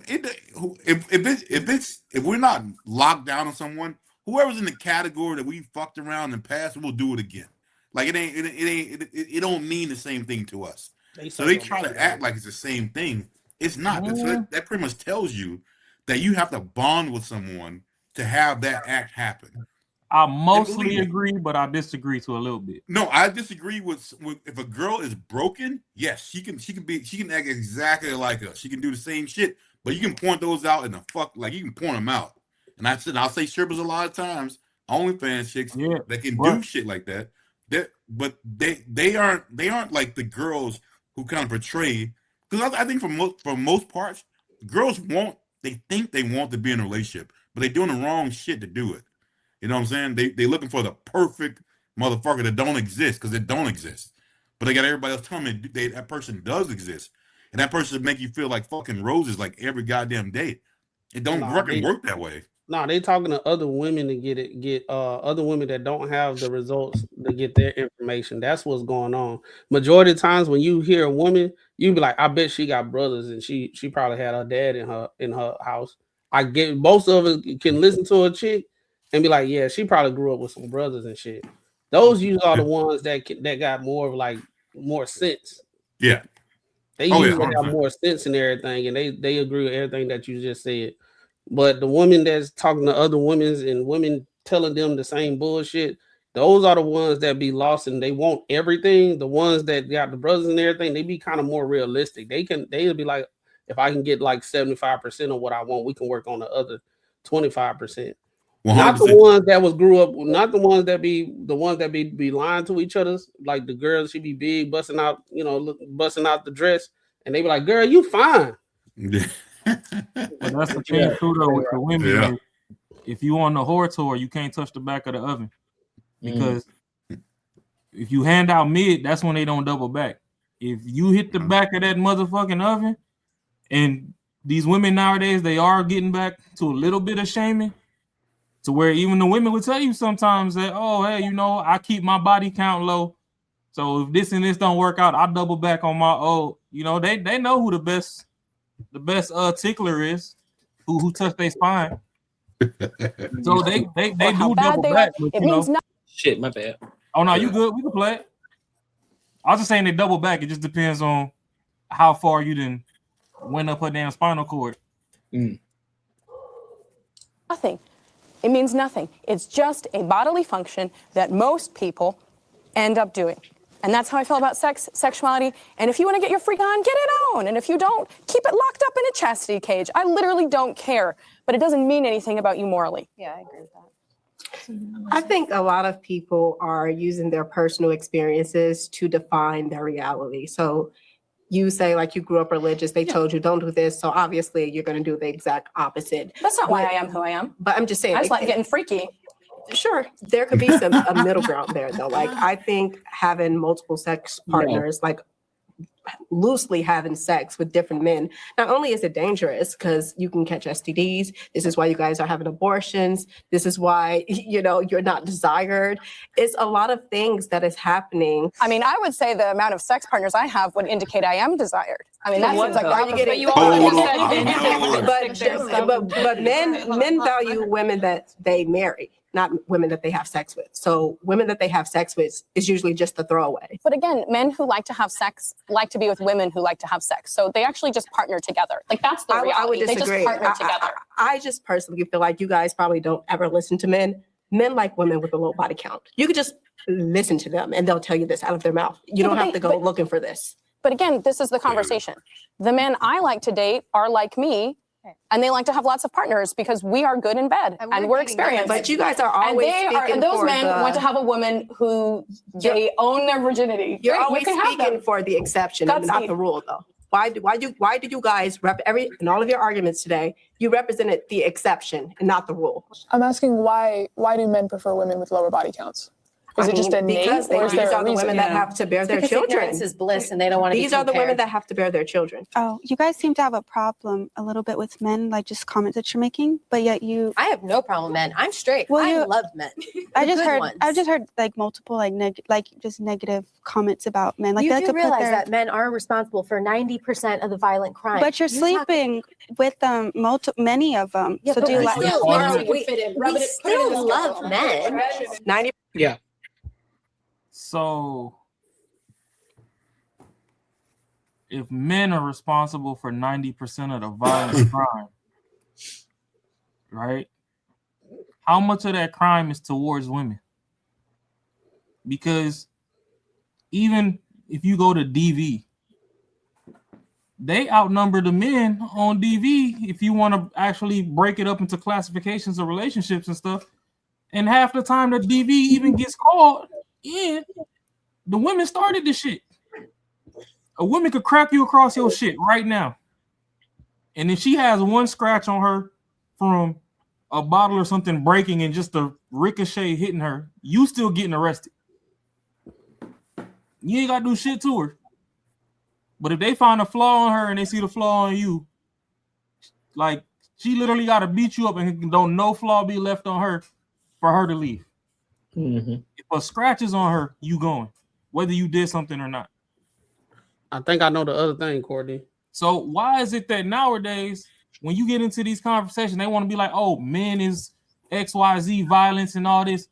if we're not locked down on someone, whoever's in the category that we fucked around in the past, we'll do it again. Like it don't mean the same thing to us. So they try to act like it's the same thing. It's not. So that pretty much tells you that you have to bond with someone to have that act happen. I mostly agree, but I disagree to a little bit. No, I disagree with if a girl is broken, yes, she can act exactly like us. She can do the same shit, but you can point those out in the fuck, like you can point them out. And I'll say strippers a lot of times, OnlyFans chicks that can do shit like that. But they aren't like the girls who kind of portray, because I think for most parts, girls think they want to be in a relationship, but they're doing the wrong shit to do it. You know what I'm saying? They looking for the perfect motherfucker that don't exist because it don't exist. But they got everybody else telling me that person does exist. And that person make you feel like fucking roses like every goddamn day. It don't work that way. No, they talking to other women to get other women that don't have the results to get their information. That's what's going on. Majority of times when you hear a woman, you be like, I bet she got brothers and she probably had her dad in her house. I get most of us can listen to a chick and be like, yeah, she probably grew up with some brothers and shit. Those usually are the ones that got more of like more sense. Yeah. They usually have more sense and everything, and they agree with everything that you just said. But the women that's talking to other women and women telling them the same bullshit, those are the ones that be lost and they want everything. The ones that got the brothers and everything, they be kind of more realistic. They'll be like, if I can get like 75% of what I want, we can work on the other 25%. 100%. Not the ones that grew up, not the ones that be lying to each other. Like the girls, she be big, busting out the dress, and they be like, "Girl, you fine." But that's the thing too, though, with the women. Yeah. If you on the whore tour, you can't touch the back of the oven because if you hand out mid, that's when they don't double back. If you hit the back of that motherfucking oven, and these women nowadays, they are getting back to a little bit of shaming. to where even the women would tell you sometimes that, oh, hey, you know, I keep my body count low. So if this and this don't work out, I'll double back on my old. You know, they know who the best tickler is, who touched their spine. So they do double back. But, it means nothing. Shit, my bad. Oh no, you good? We can play it. I was just saying they double back. It just depends on how far you done went up her damn spinal cord. Nothing. It means nothing. It's just a bodily function that most people end up doing. And that's how I feel about sexuality. And if you want to get your freak on, get it on. And if you don't, keep it locked up in a chastity cage. I literally don't care. But it doesn't mean anything about you morally. Yeah, I agree with that. I think a lot of people are using their personal experiences to define their reality. So you say like you grew up religious, they told you don't do this. So obviously you're going to do the exact opposite. That's not why I am who I am. But I'm just saying. I just like getting freaky. Sure, there could be a middle ground there though. Like I think having multiple sex partners, like loosely having sex with different men, not only is it dangerous because you can catch STDs. This is why you guys are having abortions. This is why, you know, you're not desired. It's a lot of things that is happening. I mean, I would say the amount of sex partners I have would indicate I am desired. I mean, that's like, are you getting? But men value women that they marry, not women that they have sex with. So women that they have sex with is usually just a throwaway. But again, men who like to have sex like to be with women who like to have sex. So they actually just partner together. Like that's the reality. I would disagree. They just partner together. I just personally feel like you guys probably don't ever listen to men. Men like women with a low body count. You could just listen to them and they'll tell you this out of their mouth. You don't have to go looking for this. But again, this is the conversation. The men I like to date are like me, and they like to have lots of partners because we are good in bed and we're experienced. But you guys are always and those men want to have a woman who they own their virginity. You're always speaking for the exception and not the rule, though. Why do you guys in all of your arguments today? You represented the exception and not the rule. I'm asking why do men prefer women with lower body counts? Is it just a name? Because these are the women that have to bear their children. Ignorance is bliss, and they don't want to. These are the women that have to bear their children. Oh, you guys seem to have a problem a little bit with men, like just comments that you're making, but yet you. I have no problem with men. I'm straight. Well, I love men. I just heard like multiple just negative comments about men. Like you that do realize that men are responsible for 90% of the violent crime. But you're sleeping with many of them. Yeah, so but do you we still love men. 90. Yeah. So if men are responsible for 90% of the violent crime, right? How much of that crime is towards women? Because even if you go to DV, they outnumber the men on DV if you want to actually break it up into classifications of relationships and stuff. And half the time the DV even gets called in, the women started this shit. A woman could crack you across your shit right now. And if she has one scratch on her from a bottle or something breaking and just a ricochet hitting her, you still getting arrested. You ain't got to do shit to her. But if they find a flaw on her and they see the flaw on you, like she literally got to beat you up and don't no flaw be left on her for her to leave. Mm-hmm. If a scratch is on her, you going, whether you did something or not. I think I know the other thing, Courtney. So why is it that nowadays, when you get into these conversations, they want to be like, oh, men is XYZ violence and all this.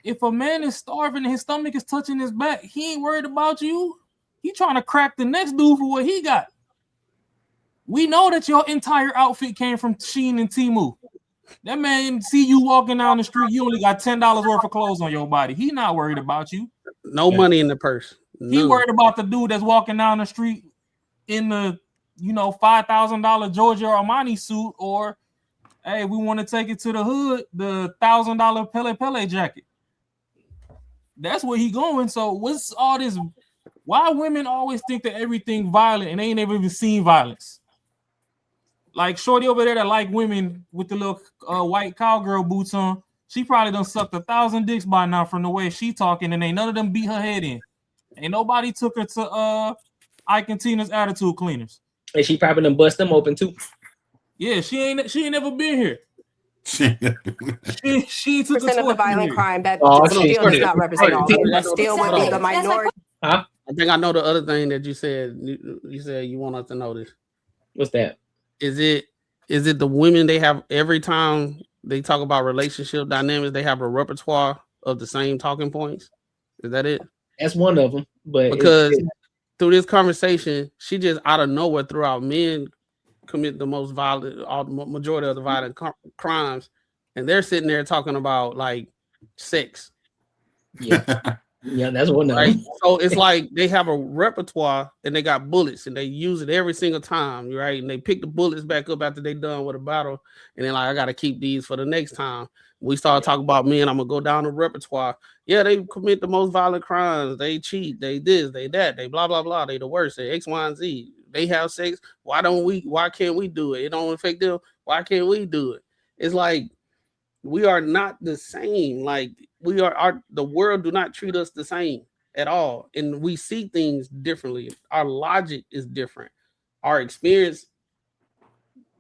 If a man is starving and his stomach is touching his back, he ain't worried about you. He trying to crack the next dude for what he got. We know that your entire outfit came from Shein and Temu. That man see you walking down the street, you only got $10 worth of clothes on your body. He not worried about you. No money in the purse. He worried about the dude that's walking down the street in the, $5,000 Giorgio Armani suit, or, hey, we want to take it to the hood, the $1,000 Pele jacket. That's where he going. So what's all this? Why women always think that everything violent and they ain't never even seen violence? Like shorty over there that like women with the little white cowgirl boots on, she probably done sucked 1,000 dicks by now from the way she talking, and ain't none of them beat her head in. Ain't nobody took her to Ike and Tina's attitude cleaners. And she probably done bust them open too. Yeah, she ain't never been here. She took percent of the violent crime that Oh, still shit. does not represent all of it. That still would be the Exactly. minority. Huh? I think I know the other thing that you said. You said you want us to know this. What's that? Is it the women they have every time they talk about relationship dynamics, they have a repertoire of the same talking points? Is that it? That's one of them. But Because through this conversation, she just out of nowhere throughout men commit the most violent, all the majority of the violent crimes, and they're sitting there talking about like sex. Yeah, yeah, that's one of Right. them. So it's like they have a repertoire and they got bullets and they use it every single time, right? And they pick the bullets back up after they done with a battle, and then like I gotta keep these for the next time. We start talking about men, I'm gonna go down the repertoire. Yeah, they commit the most violent crimes, they cheat, they this, they that, they blah blah blah, they the worst, they X, Y, and Z. They have sex. Why can't we do it? It don't affect them. Why can't we do it? It's like we are not the same. Like the world do not treat us the same at all. And we see things differently. Our logic is different. Our experience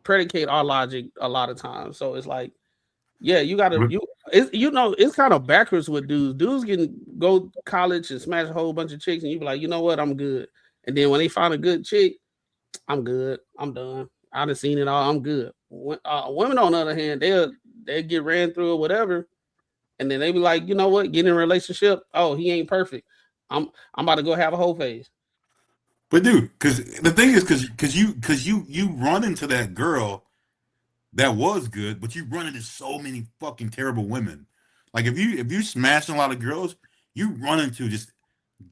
predicate our logic a lot of times. So it's like, yeah, you gotta it's kind of backwards with dudes. Dudes can go to college and smash a whole bunch of chicks, and you be like, you know what, I'm good. And then when they find a good chick, I'm good. I'm done. I done seen it all. I'm good. Women, on the other hand, they'll get ran through or whatever, and then they be like, you know what? Get in a relationship. Oh, he ain't perfect. I'm about to go have a whole phase. But dude, because the thing is, because you run into that girl that was good, but you run into so many fucking terrible women. Like if you smashing a lot of girls, you run into just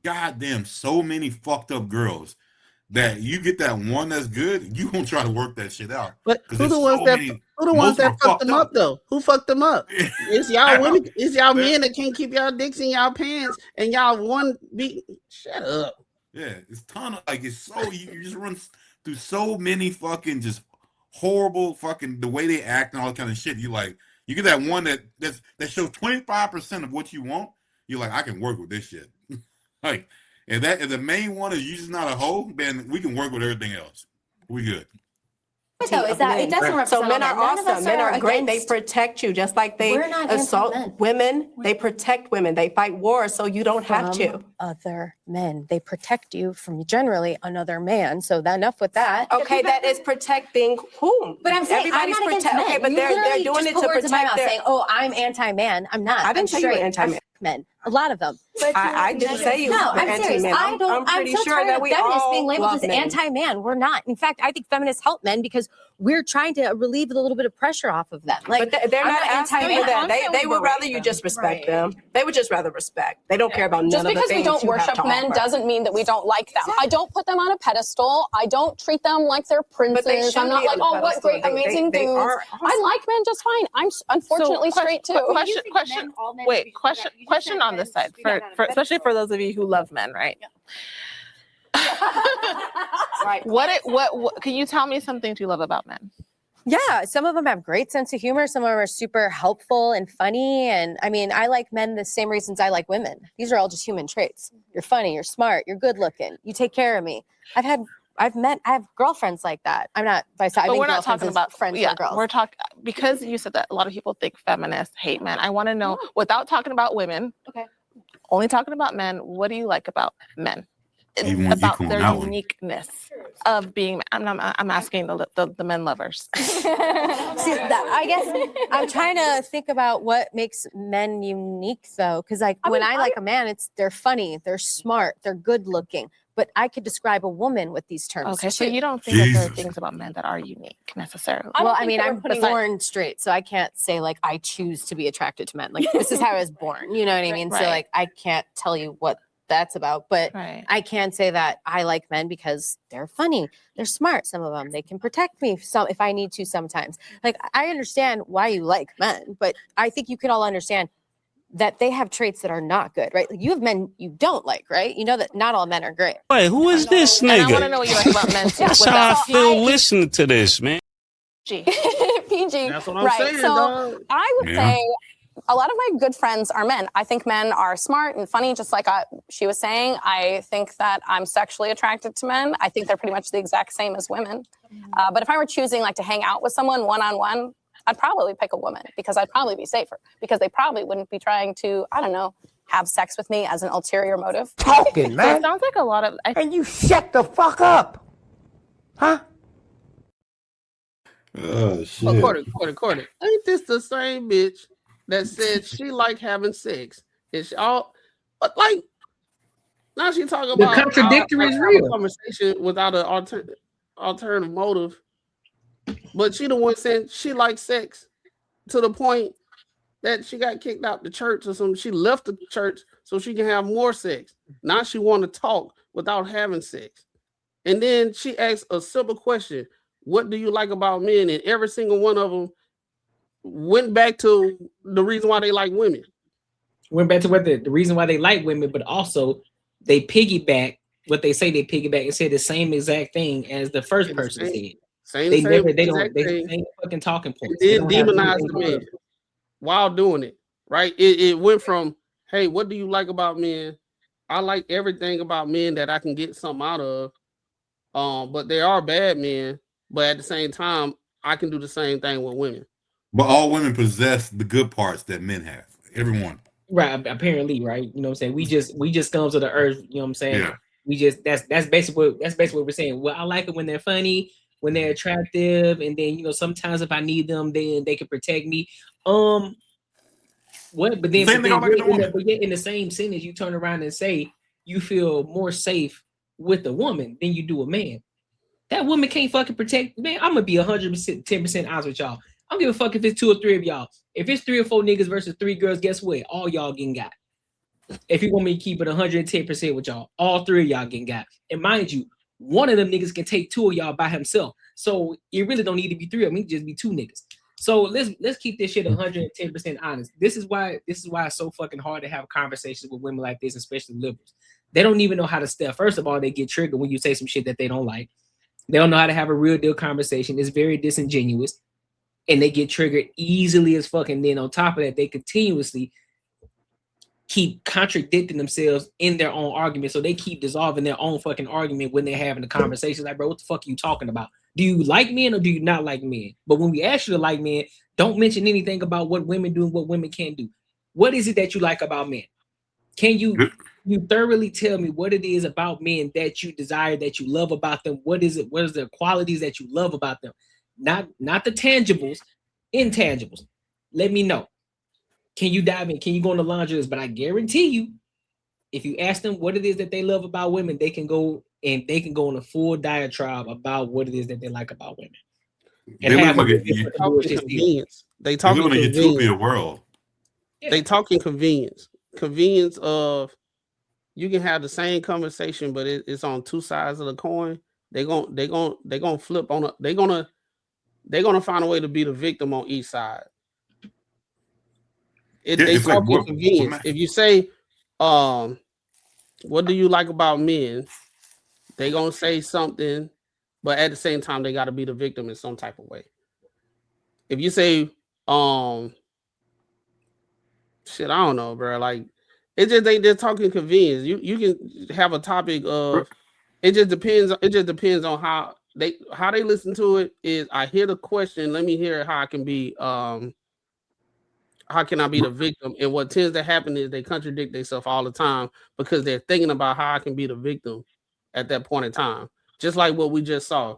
goddamn so many fucked up girls that you get that one that's good, you gonna try to work that shit out. But who the ones that fucked them up though? Who fucked them up? It's y'all women. It's y'all men that can't keep y'all dicks in y'all pants, and y'all one beat. Shut up. Yeah, it's ton of it's so you just run through so many fucking just horrible fucking the way they act and all that kind of shit. You get that one that shows 25% of what you want. You're like, I can work with this shit. Like, if the main one is you just not a hoe, then we can work with everything else. We good. So is that it doesn't represent So men all are None of us awesome. Men are great. They against- protect you just like they We're not assault anti-men. women. They protect women. They fight wars so you don't have to. From other men. They protect you from generally another man. So enough with that. Okay, that is protecting whom? But I'm saying I'm Everybody's not against protect- men. okay, but You they're literally doing just it put to words in my protect mouth their. saying, "Oh, I'm anti-man." I'm not. I didn't I'm say you were straight. anti-man. F men. A lot of them. I didn't say you No, were I'm serious. anti-man. I'm pretty so sure tired that of we feminists all being labeled love as men. Anti-man. We're not. In fact, I think feminists help men because we're trying to relieve a little bit of pressure off of them. Like, But they're I'm not asking you anti-man. that. They would rather you just respect them. They would just rather respect. They don't care about none Just of the because things we don't you have worship to men offer. doesn't mean that we don't like them. I don't put them on a pedestal. I don't treat them like they're But they princes. should I'm not be like, on a oh, what pedestal. great, They amazing they dudes. are I like men just fine. I'm unfortunately straight too. Question on this side for especially for those of you who love men, right? Right. What can you tell me some things you love about men? Yeah, some of them have great sense of humor. Some of them are super helpful and funny. And I mean, I like men the same reasons I like women. These are all just human traits. You're funny, you're smart, you're good looking, you take care of me. I have girlfriends like that. I'm not by side. But we're not talking about friends yeah, or girls. we're talking because you said that a lot of people think feminists hate men. I want to know without talking about women. Okay. Only talking about men. What do you like about men? Even when you About call their that one. uniqueness of being. I'm asking the men lovers. See, I guess I'm trying to think about what makes men unique, though, because when I like a man, they're funny, they're smart, they're good looking. But I could describe a woman with these terms. Okay, so too. you don't think that there are things about men that are unique necessarily? Well, I mean, I'm born straight, so I can't say like I choose to be attracted to men. Like this is how I was born. You know what I mean? So Right. like I can't tell you what that's about, but I can say that I like men because they're funny, they're smart. Some of them, they can protect me some if I need to. Sometimes, like I understand why you like men, but I think you can all understand that they have traits that are not good, right? Like you have men you don't like, right? You know that not all men are great. Wait, who is this And I want to nigga? know what you like about men too. That's how I feel listening to this, man. PG. That's what I'm right. saying, So dog. I would Yeah. say a lot of my good friends are men. I think men are smart and funny, just like she was saying. I think that I'm sexually attracted to men. I think they're pretty much the exact same as women. But if I were choosing like to hang out with someone one-on-one, I'd probably pick a woman because I'd probably be safer because they probably wouldn't be trying to, I don't know, have sex with me as an ulterior motive. Talking, man. So it sounds like a lot of. And you shut the fuck up, huh? Oh shit! Quarter. Ain't this the same bitch that said she like having sex? It's all like now she talking The about contradictory is have real. a conversation without an alternative motive, but she the one saying she likes sex to the point that she got kicked out the church or something. She left the church so she can have more sex. Now she want to talk without having sex, and then she asks a simple question. What do you like about men? And every single one of them went back to the reason why they like women. Went back to what the reason why they like women, but also they piggyback what they say they piggyback and say the same exact thing as the first person said. They same fucking talking points. They demonize the men while doing it, right? It went from, hey, what do you like about men? I like everything about men that I can get something out of. But they are bad men. But at the same time, I can do the same thing with women. But all women possess the good parts that men have. Everyone. Right, apparently, right? You know what I'm saying? We just come to the earth, you know what I'm saying? Yeah. We just that's basically what we're saying. Well, I like it when they're funny, when they're attractive, and then sometimes if I need them, then they can protect me. But yet in the same sentence, you turn around and say you feel more safe with a woman than you do a man. That woman can't fucking protect. Man, I'm gonna be 110% honest with y'all. I don't give a fuck if it's 2 or 3 of y'all. If it's 3 or 4 niggas versus 3 girls, guess what? All y'all getting got. If you want me to keep it 110% with y'all, all 3 of y'all getting got. And mind you, one of them niggas can take 2 of y'all by himself. So it really don't need to be 3 of them. It can just be 2 niggas. So let's keep this shit 110% honest. This is why it's so fucking hard to have conversations with women like this, especially liberals. They don't even know how to step. First of all, they get triggered when you say some shit that they don't like. They don't know how to have a real deal conversation. It's very disingenuous. And they get triggered easily as fuck. And then on top of that, they continuously keep contradicting themselves in their own argument. So they keep dissolving their own fucking argument when they're having the conversation. Like, bro, what the fuck are you talking about? Do you like men or do you not like men? But when we ask you to like men, don't mention anything about what women do and what women can't do. What is it that you like about men? Can you thoroughly tell me what it is about men that you desire, that you love about them? What is it? What is the qualities that you love about them? Not the tangibles, intangibles. Let me know. Can you dive in? Can you go on the laundry list? But I guarantee you, if you ask them what it is that they love about women, they can go on a full diatribe about what it is that they like about women. And they talk in a utopia world. Yeah. They talk in convenience. Convenience of you can have the same conversation, but it's on 2 sides of the coin. They're gonna flip on they're gonna find a way to be the victim on each side. They talk in convenience. If you say, what do you like about men? They're gonna say something, but at the same time, they gotta be the victim in some type of way. If you say, shit, I don't know, bro. Like, they're talking convenience. You can have a topic of it just depends on how they listen to it. Is I hear the question, let me hear how I can be how can I be the victim? And what tends to happen is they contradict themselves all the time because they're thinking about how I can be the victim at that point in time. Just like what we just saw.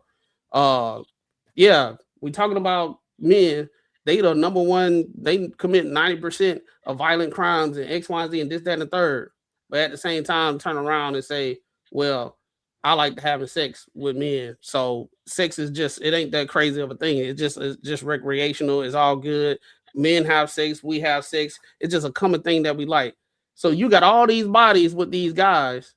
We talking about men. They the number one, they commit 90% of violent crimes and X, Y, Z, and this, that, and the third. But at the same time, turn around and say, well, I like having sex with men. So sex is just, it ain't that crazy of a thing. It's just recreational. It's all good. Men have sex. We have sex. It's just a common thing that we like. So you got all these bodies with these guys.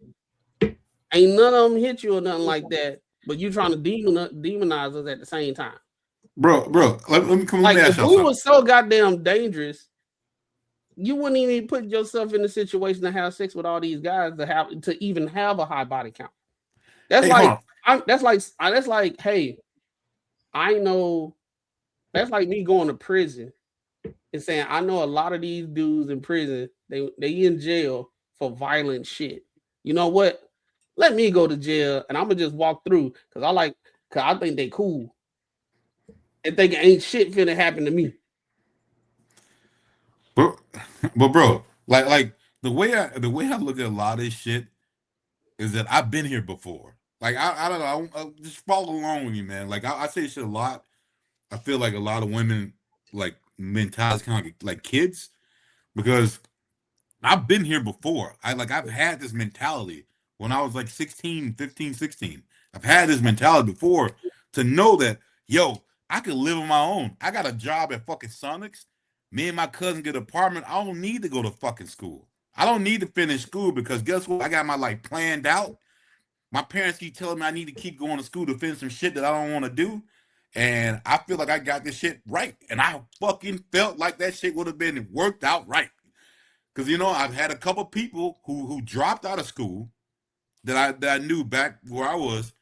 Ain't none of them hit you or nothing like that. But you trying to demonize us at the same time. Bro, let me come like if we were so goddamn dangerous, you wouldn't even put yourself in the situation to have sex with all these guys to even have a high body count. That's like, hey, I know. That's like me going to prison and saying I know a lot of these dudes in prison. They in jail for violent shit. You know what? Let me go to jail and I'm gonna just walk through because I think they cool. and thinking ain't shit finna happen to me. But bro, like the way I look at a lot of this shit is that I've been here before. Like I don't know, I just follow along with me, man. Like I say shit a lot. I feel like a lot of women like mentality kind of like kids because I've been here before. I've had this mentality when I was like 16, 15, 16. I've had this mentality before to know that, yo, I could live on my own. I got a job at fucking Sonics. Me and my cousin get an apartment. I don't need to go to fucking school. I don't need to finish school because guess what? I got my life planned out. My parents keep telling me I need to keep going to school to finish some shit that I don't want to do. And I feel like I got this shit right. And I fucking felt like that shit would have been worked out right. Because, you know, I've had a couple people who dropped out of school that I knew back where I was.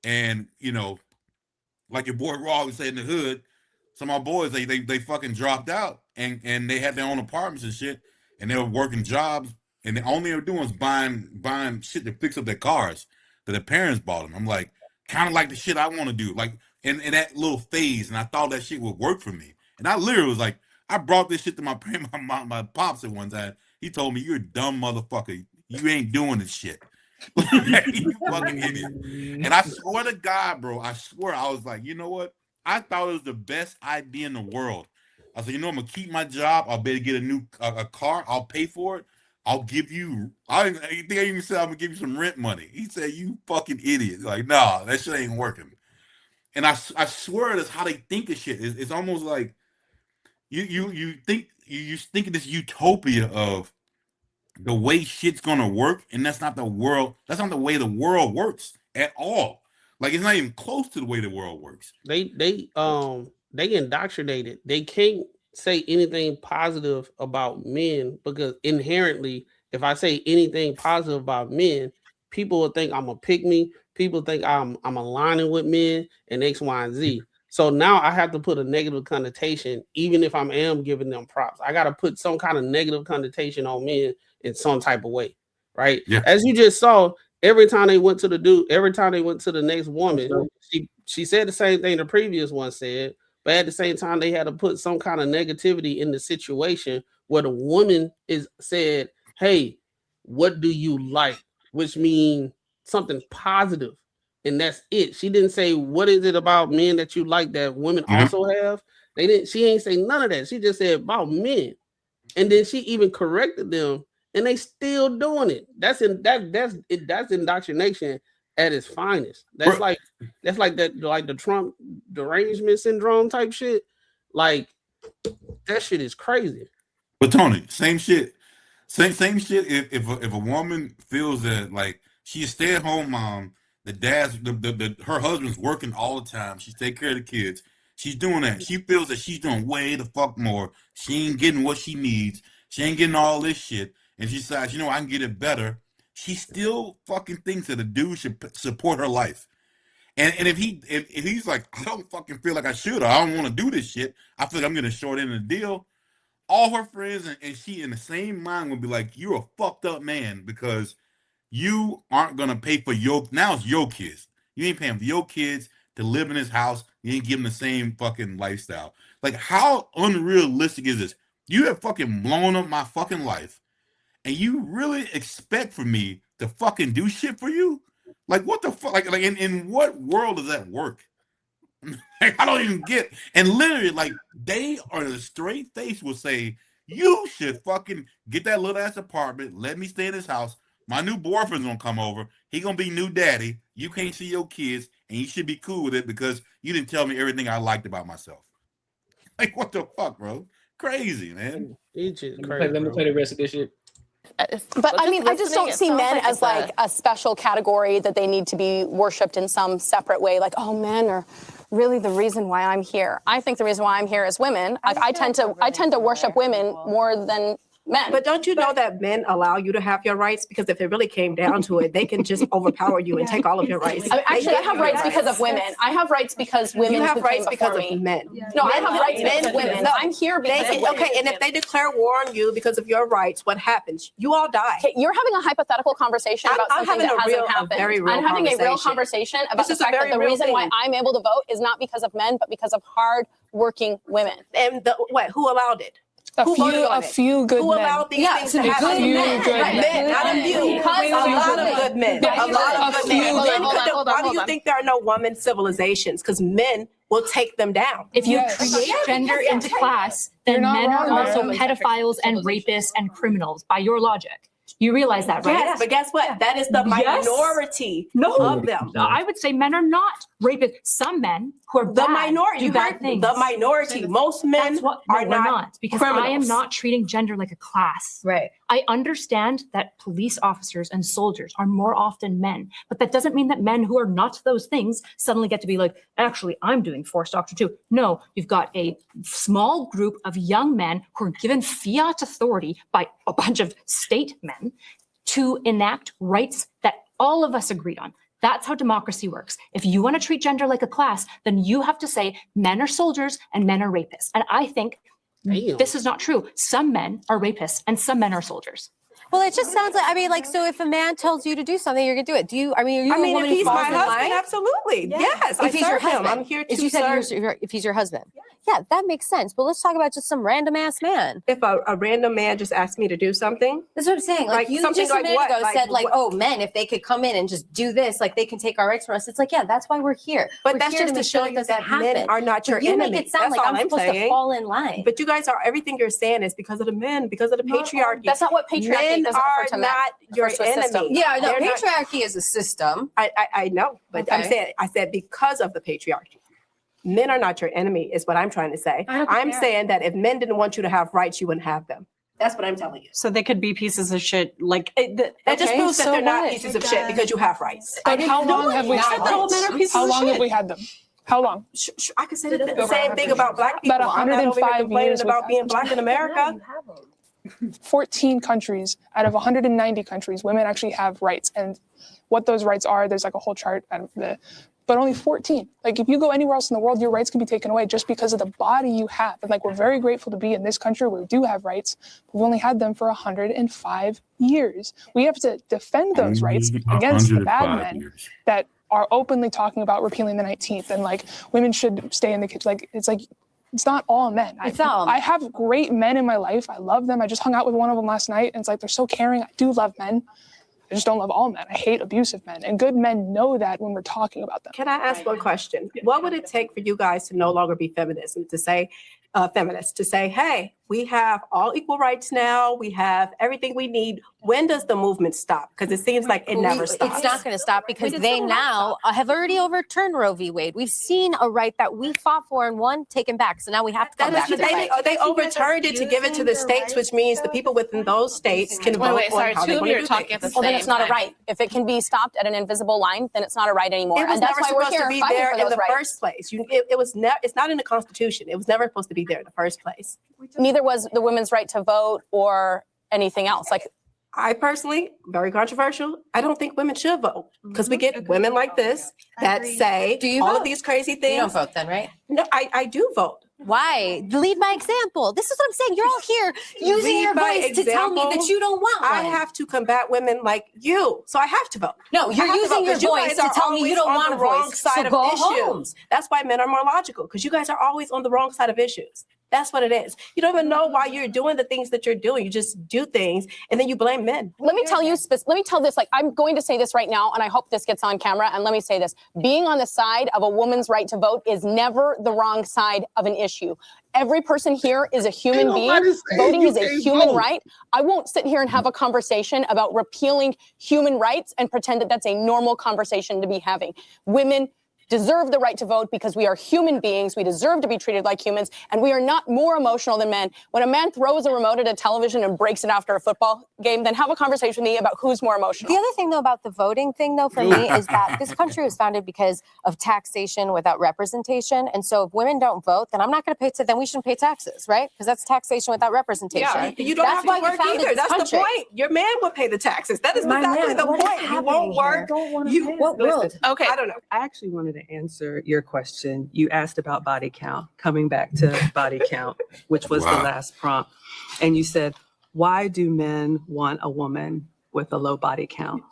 And, you know, like your boy Raw would say in the hood, some of my boys, they fucking dropped out and they had their own apartments and shit. And they were working jobs. And the only they were doing was buying shit to fix up their cars that their parents bought them. I'm like, kind of like the shit I want to do. Like in that little phase. And I thought that shit would work for me. And I literally was like, I brought this shit to my pops at one time. He told me, "You're a dumb motherfucker. You ain't doing this shit." You fucking idiot. And I swear to God, bro, I swear I was like, you know what? I thought it was the best idea in the world. I said, you know, I'm gonna keep my job. I'll better get a new car. I'll pay for it. I'll give you. I think I even said I'm gonna give you some rent money. He said, "You fucking idiot." Like, nah, that shit ain't working. And I swear that's how they think of shit. It's almost like you think you thinking this utopia of the way shit's gonna work, and that's not the world. That's not the way the world works at all. Like it's not even close to the way the world works. They indoctrinated. They can't say anything positive about men because inherently, if I say anything positive about men, people will think I'm a pick me. People think I'm aligning with men and X, Y, and Z. So now I have to put a negative connotation, even if I am giving them props. I got to put some kind of negative connotation on men in some type of way, right? Yeah. As you just saw, every time they went to the next woman, she said the same thing the previous one said, but at the same time, they had to put some kind of negativity in the situation where the woman is said, "Hey, what do you like?" Which means something positive. And that's it. She didn't say, "What is it about men that you like that women also have?" She ain't say none of that. She just said about men. And then she even corrected them, and they still doing it. That's indoctrination at its finest. That's like the Trump derangement syndrome type shit. Like that shit is crazy. But Tony, same shit. Same shit. If a woman feels that like she's a stay-at-home mom, her husband's working all the time. She's taking care of the kids. She's doing that. She feels that she's doing way the fuck more. She ain't getting what she needs. She ain't getting all this shit. And she decides, you know, I can get it better. She still fucking thinks that a dude should support her life. And if he's like, I don't fucking feel like I should, or I don't want to do this shit, I feel like I'm getting a short end of the deal. All her friends and she in the same mind would be like, you're a fucked up man because you aren't gonna pay for now it's your kids. You ain't paying for your kids to live in this house. You ain't giving the same fucking lifestyle. Like, how unrealistic is this? You have fucking blown up my fucking life, and you really expect for me to fucking do shit for you? Like, what the fuck? Like in what world does that work? I don't even get. And literally, like, they are the straight face will say, you should fucking get that little ass apartment. Let me stay in this house. My new boyfriend's gonna come over. He gonna be new daddy. You can't see your kids, and you should be cool with it because you didn't tell me everything I liked about myself. Like, what the fuck, bro? Crazy, man. It's just crazy. Let me play the rest of this shit. But I mean, I just don't see men as like a special category that they need to be worshipped in some separate way. Like, oh, men are really the reason why I'm here. I think the reason why I'm here is women. I tend to worship women more than men. But don't you know that men allow you to have your rights? Because if it really came down to it, they can just overpower you and take all of your rights. Actually, I have rights because of women. I have rights because women. You have who rights came because before of men. No, I have rights because of women. No, I'm here because of women. Okay, and if they declare war on you because of your rights, what happens? You all die. Okay, you're having a hypothetical conversation about something that hasn't happened. I'm having a real conversation about the fact that the reason why I'm able to vote is not because of men, but because of hard-working women. And who allowed it? A few good Who men. allowed these things to happen? Men, not a few. A lot of good men. A lot of good men. Why do you think there are no woman civilizations? Because men will take them down. If you create gender into class, then men are also pedophiles and rapists and criminals by your logic. You realize that, right? Yes, but guess what? That is the minority of them. I would say men are not rapists. Some men who are the bad minority. do bad things. The minority. Most men are not because criminals. I am not treating gender like a class. Right. I understand that police officers and soldiers are more often men, but that doesn't mean that men who are not those things suddenly get to be like, actually, I'm doing forced doctrine too. No, you've got a small group of young men who are given fiat authority by a bunch of state men to enact rights that all of us agreed on. That's how democracy works. If you want to treat gender like a class, then you have to say men are soldiers and men are rapists. And I think this is not true. Some men are rapists and some men are soldiers. Well, it just sounds like, I mean, like, so if a man tells you to do something, you're going to do it. Do you, I mean, are you a woman if he's who my falls in husband, line? absolutely. Yes, If he's your husband. I'm here to if you said serve. if he's your husband. Yeah, that makes sense. But let's talk about just some random ass man. If a random man just asked me to do something. That's what I'm saying. Like you something just a minute ago said like, oh, men, if they could come in and just do this, like they can take our rights from us. It's like, yeah, that's why we're here. But We're that's here just to make show sure you that happen. men are not your you enemy. make it sound That's like all I'm supposed saying. to fall in line. But you guys are, everything you're saying is because of the men, because of the patriarchy. That's not what patriarchy Men does offer to are men. not your enemy. Yeah, no, They're not- patriarchy is a system. I know, but I said because of the patriarchy. Men are not your enemy, is what I'm trying to say. I'm saying that if men didn't want you to have rights, you wouldn't have them. That's what I'm telling you. So they could be pieces of shit. Like that just proves that they're not pieces of shit because you have rights. But how long have we had them? How long have we had them? How long? I could say the same thing about black people. About I'm not over here 105 complaining years about being black in America. 14 countries out of 190 countries, women actually have rights. And what those rights are, there's like a whole chart out of but only 14. Like if you go anywhere else in the world, your rights can be taken away just because of the body you have. And like we're very grateful to be in this country where we do have rights. But we've only had them for 105 years. We have to defend those rights against the bad men that are openly talking about repealing the 19th and like women should stay in the kitchen. Like it's not all men. I have great men in my life. I love them. I just hung out with one of them last night and it's like they're so caring. I do love men. I just don't love all men. I hate abusive men. And good men know that when we're talking about them. Can I ask one question? What would it take for you guys to no longer be feminists and to say, hey, we have all equal rights now. We have everything we need. When does the movement stop? Because it seems like it never stops. It's not going to stop because they now have already overturned Roe v. Wade. We've seen a right that we fought for and won taken back. So now we have to come back to the right. They overturned it to give it to the states, which means the people within those states can vote on how they want to do things. Well, then it's not a right. If it can be stopped at an invisible line, then it's not a right anymore. It was and that's never why we're supposed here to be fighting there for in those the rights. first place. It's not in the Constitution. It was never supposed to be there in the first place. Neither was the women's right to vote or anything else. Like I personally, very controversial, I don't think women should vote because we get women like this that say all of these crazy things. You don't vote then, right? No, I do vote. Why? Lead by example. This is what I'm saying. You're all here using your voice to tell me that you don't want one. I have to combat women like you, so I have to vote. No, you're using your voice to tell me you don't want a wrong voice. side So go of issues. home. That's why men are more logical because you guys are always on the wrong side of issues. That's what it is. You don't even know why you're doing the things that you're doing. You just do things and then you blame men. Let me tell this, like I'm going to say this right now, and I hope this gets on camera. And let me say this, being on the side of a woman's right to vote is never the wrong side of an issue. Every person here is a human being. Voting is a human right. I won't sit here and have a conversation about repealing human rights and pretend that that's a normal conversation to be having. Women deserve the right to vote because we are human beings. We deserve to be treated like humans, and we are not more emotional than men. When a man throws a remote at a television and breaks it after a football game, then have a conversation with me about who's more emotional. The other thing, though, about the voting thing, though, for me, is that this country was founded because of taxation without representation. And so if women don't vote, then I'm not going to pay, then we shouldn't pay taxes, right? Because that's taxation without representation. Yeah, you don't have to work either. That's the point. Your man will pay the taxes. That is exactly the point. You won't work. What world? Okay. I don't know. I actually wanted to answer your question. You asked about body count, coming back to body count, which was the last prompt. And you said, why do men want a woman with a low body count?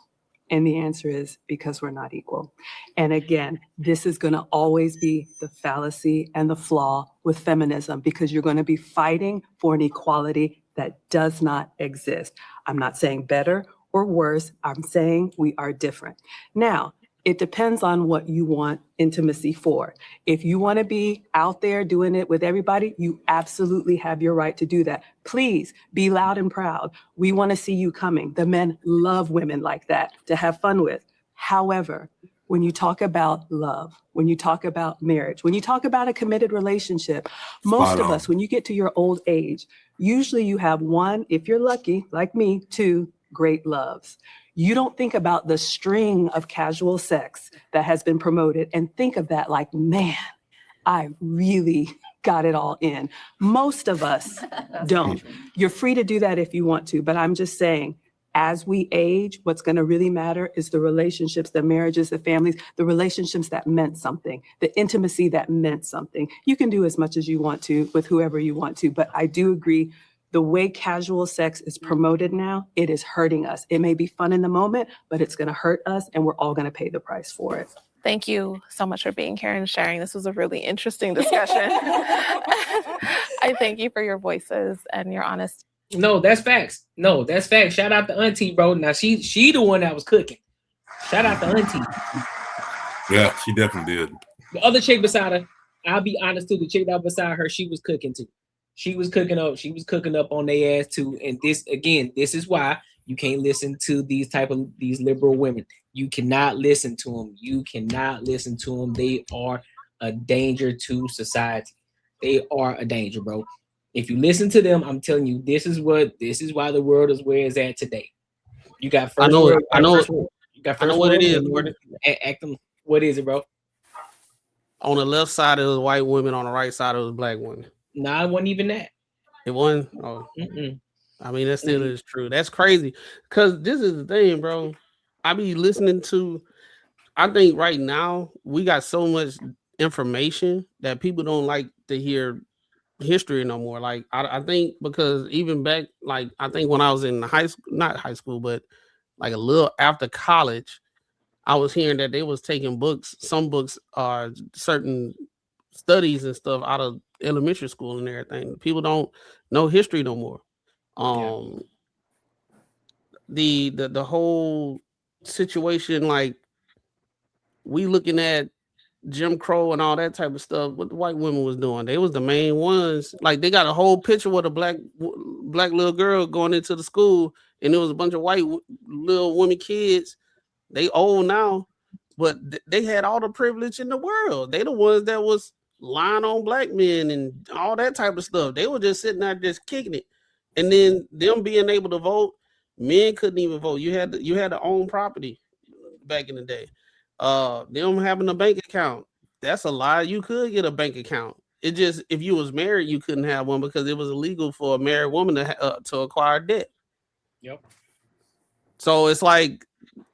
And the answer is because we're not equal. And again, this is going to always be the fallacy and the flaw with feminism, because you're going to be fighting for an equality that does not exist. I'm not saying better or worse. I'm saying we are different. Now, it depends on what you want intimacy for. If you want to be out there doing it with everybody, you absolutely have your right to do that. Please be loud and proud. We want to see you coming. The men love women like that to have fun with. However, when you talk about love, when you talk about marriage, when you talk about a committed relationship, most of us, when you get to your old age, usually you have one, if you're lucky, like me, two great loves. You don't think about the string of casual sex that has been promoted and think of that like, man, I really got it all in. Most of us don't. You're free to do that if you want to, but I'm just saying, as we age, what's going to really matter is the relationships, the marriages, the families, the relationships that meant something, the intimacy that meant something. You can do as much as you want to with whoever you want to, but I do agree, the way casual sex is promoted now, it is hurting us. It may be fun in the moment, but it's going to hurt us, and we're all going to pay the price for it. Thank you so much for being here and sharing. This was a really interesting discussion. I thank you for your voices and your honesty. No, that's facts. No, that's facts. Shout out to Auntie, bro. Now she the one that was cooking. Shout out to Auntie. Yeah, she definitely did. The other chick beside her, I'll be honest too, the chick that was beside her, she was cooking too. She was cooking up on their ass too. And this is why you can't listen to these liberal women. You cannot listen to them. You cannot listen to them. They are a danger to society. They are a danger, bro. If you listen to them, I'm telling you, this is why the world is where it's at today. You got first. I know what it is. What is it, bro? On the left side, it was white women. On the right side, it was black women. Nah, it wasn't even that. It wasn't. Oh, I mean, that still is true. That's crazy. Because this is the thing, bro. I be listening to. I think right now we got so much information that people don't like to hear history no more. Like I think because even back, like I think when I was in not high school, but like a little after college, I was hearing that they was taking some books are certain studies and stuff out of elementary school and everything. People don't know history no more. The whole situation, like we looking at Jim Crow and all that type of stuff, what the white women was doing. They was the main ones. Like they got a whole picture with a black little girl going into the school, and there was a bunch of white little women kids. They old now, but they had all the privilege in the world. They the ones that was lying on black men and all that type of stuff. They were just sitting there just kicking it. And then them being able to vote, men couldn't even vote. You had to own property back in the day. Them having a bank account, that's a lie. You could get a bank account. It just, if you was married, you couldn't have one because it was illegal for a married woman to acquire debt. Yep. So it's like,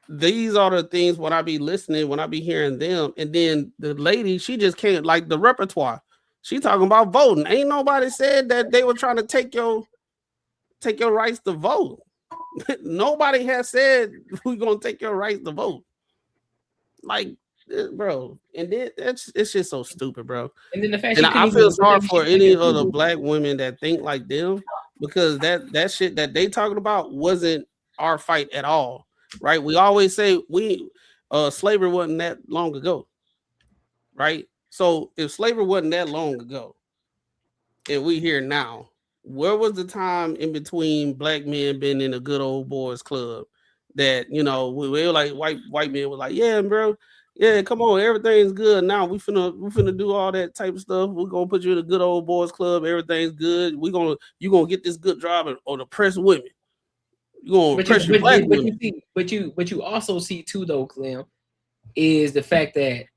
these are the things when I be listening, when I be hearing them. And then the lady, she just can't, like the repertoire. She talking about voting. Ain't nobody said that they were trying to take your rights to vote. Nobody has said we're gonna take your rights to vote. Like, bro, and then it's just so stupid, bro. And then the fact, and I feel sorry for any of the black women that think like them, because that shit that they talking about wasn't our fight at all. Right? We always say slavery wasn't that long ago. Right? So if slavery wasn't that long ago, and we here now, where was the time in between black men being in a good old boys club that, you know, we were like white men were like, yeah, bro, Yeah, come on, everything's good now. We finna do all that type of stuff. We're gonna put you in a good old boys club. Everything's good. You gonna get this good job on oppressed women. You gonna oppress your black women. But you also see too though, Clem, is the fact that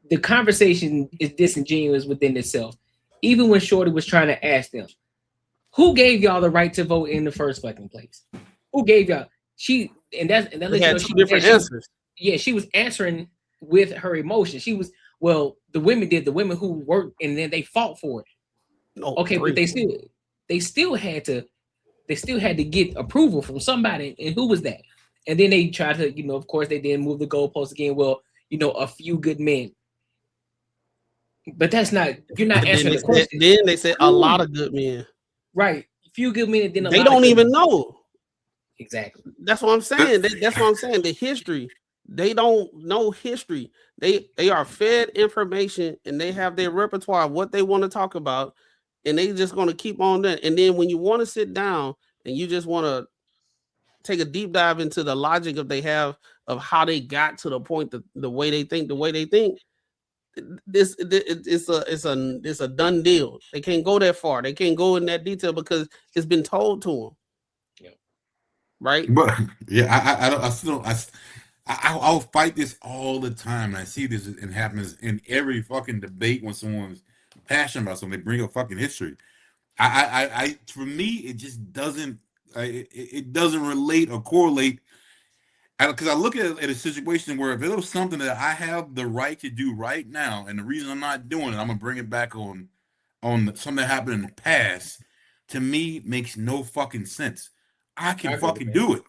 the conversation is disingenuous within itself. Even when Shorty was trying to ask them, who gave y'all the right to vote in the first fucking place? Who gave y'all? She had two different answers. She was answering with her emotions. She was, well, the women did, the women who worked and then they fought for it. Okay, but they still had to get approval from somebody, and who was that? And then they tried to, of course, they didn't move the goalposts again. Well, a few good men. But that's not, you're not answering the question. Then they said a lot of good men. Right. A few good men, then they don't even know. Exactly. That's what I'm saying. That's what I'm saying. The history. They don't know history. They are fed information and they have their repertoire of what they want to talk about, and they just going to keep on that. And then when you want to sit down and you just want to take a deep dive into the logic of how they got to the point, the way they think, it's a done deal. They can't go that far. They can't go in that detail because it's been told to them. Yeah. Right. But yeah, I'll fight this all the time. And I see this, and happens in every fucking debate when someone's passionate about something. They bring up fucking history. For me, it just doesn't. It doesn't relate or correlate. Because I look at a situation where if it was something that I have the right to do right now, and the reason I'm not doing it, I'm gonna bring it back on something that happened in the past. To me, makes no fucking sense. I can fucking do it.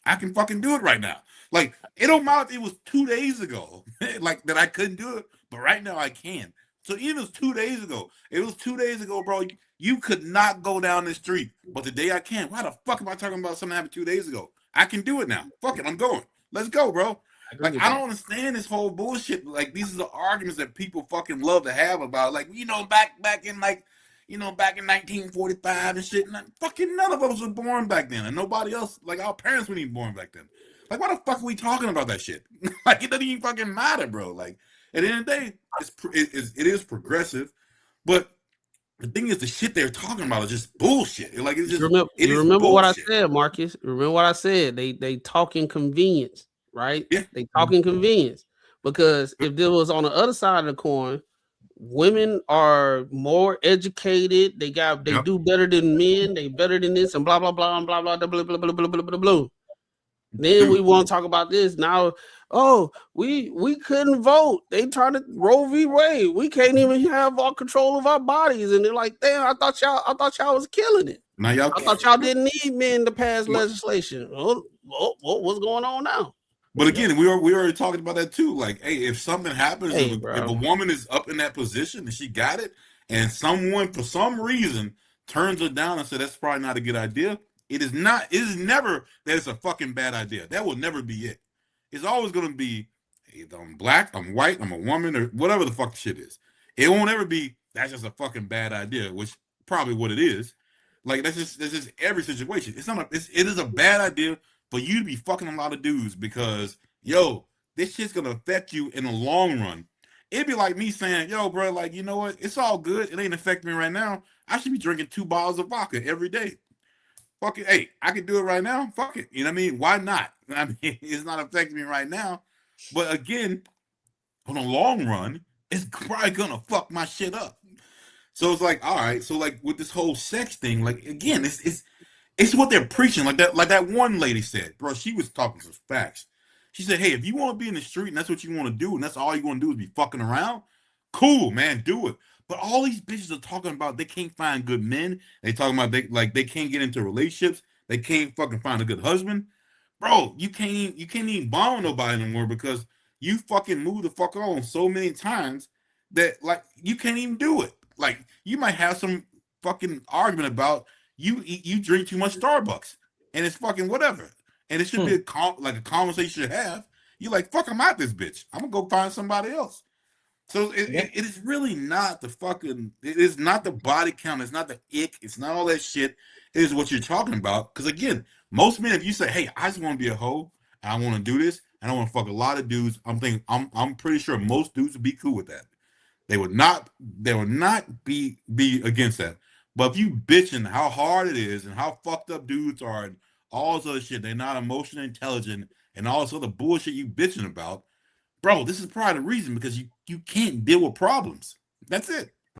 I can fucking do it right now. Like, it don't matter if it was 2 days ago, like that I couldn't do it, but right now I can. So even if it was 2 days ago, bro, you could not go down the street, but today I can. Why the fuck am I talking about something that happened 2 days ago? I can do it now. Fuck it, I'm going. Let's go, bro. Like, I don't understand this whole bullshit. Like, these are the arguments that people fucking love to have about, like, back in 1945 and shit. And fucking none of us were born back then, and nobody else, like our parents weren't even born back then. Like, why the fuck are we talking about that shit? Like, it doesn't even fucking matter, bro. Like, at the end of the day, it is progressive, but the thing is, the shit they're talking about is just bullshit. Like, it's just remember what I said, Marcus. Remember what I said. They talking convenience, right? Yeah. They talking convenience, because if there was on the other side of the coin, women are more educated. They do better than men. They better than this and blah blah blah and blah blah blah blah blah blah blah blah blah blah. Then we want to talk about this now. Oh, we couldn't vote. They tried to Roe v. Wade. We can't even have all control of our bodies. And they're like, damn, I thought y'all was killing it. Now y'all, I thought y'all didn't need men to pass legislation. What's going on now? But again, we already talked about that too. Like, hey, if something happens, if a woman is up in that position and she got it, and someone for some reason turns her down and says that's probably not a good idea, it is never that it's a fucking bad idea. That will never be it. It's always gonna be, either I'm black, I'm white, I'm a woman, or whatever the fuck the shit is. It won't ever be that's just a fucking bad idea, which probably what it is. Like, that's just every situation. It is a bad idea for you to be fucking a lot of dudes, because this shit's gonna affect you in the long run. It'd be like me saying, yo, bro, like, you know what? It's all good. It ain't affecting me right now. I should be drinking 2 bottles of vodka every day. Fuck it. Hey, I can do it right now. Fuck it. You know what I mean? Why not? I mean, it's not affecting me right now. But again, on the long run, it's probably gonna fuck my shit up. So it's like, all right. So like with this whole sex thing, like, again, it's what they're preaching. Like that one lady said, bro, she was talking some facts. She said, hey, if you want to be in the street and that's what you want to do, and that's all you want to do is be fucking around, cool, man, do it. But all these bitches are talking about they can't find good men. They talking about they can't get into relationships. They can't fucking find a good husband. Bro, you can't even bond with nobody anymore because you fucking move the fuck on so many times that, like, you can't even do it. Like, you might have some fucking argument about you drink too much Starbucks and it's fucking whatever. And it should be a conversation you have. You're like, fuck, I'm out this bitch. I'm gonna go find somebody else. So it is really not it is not the body count. It's not the ick. It's not all that shit. It is what you're talking about. Because again, most men, if you say, hey, I just want to be a hoe, I want to do this, and I want to fuck a lot of dudes, I'm pretty sure most dudes would be cool with that. They would not be against that. But if you bitching how hard it is and how fucked up dudes are and all this other shit, they're not emotionally intelligent and all this other bullshit you bitching about, bro, this is probably the reason, because you can't deal with problems. That's it.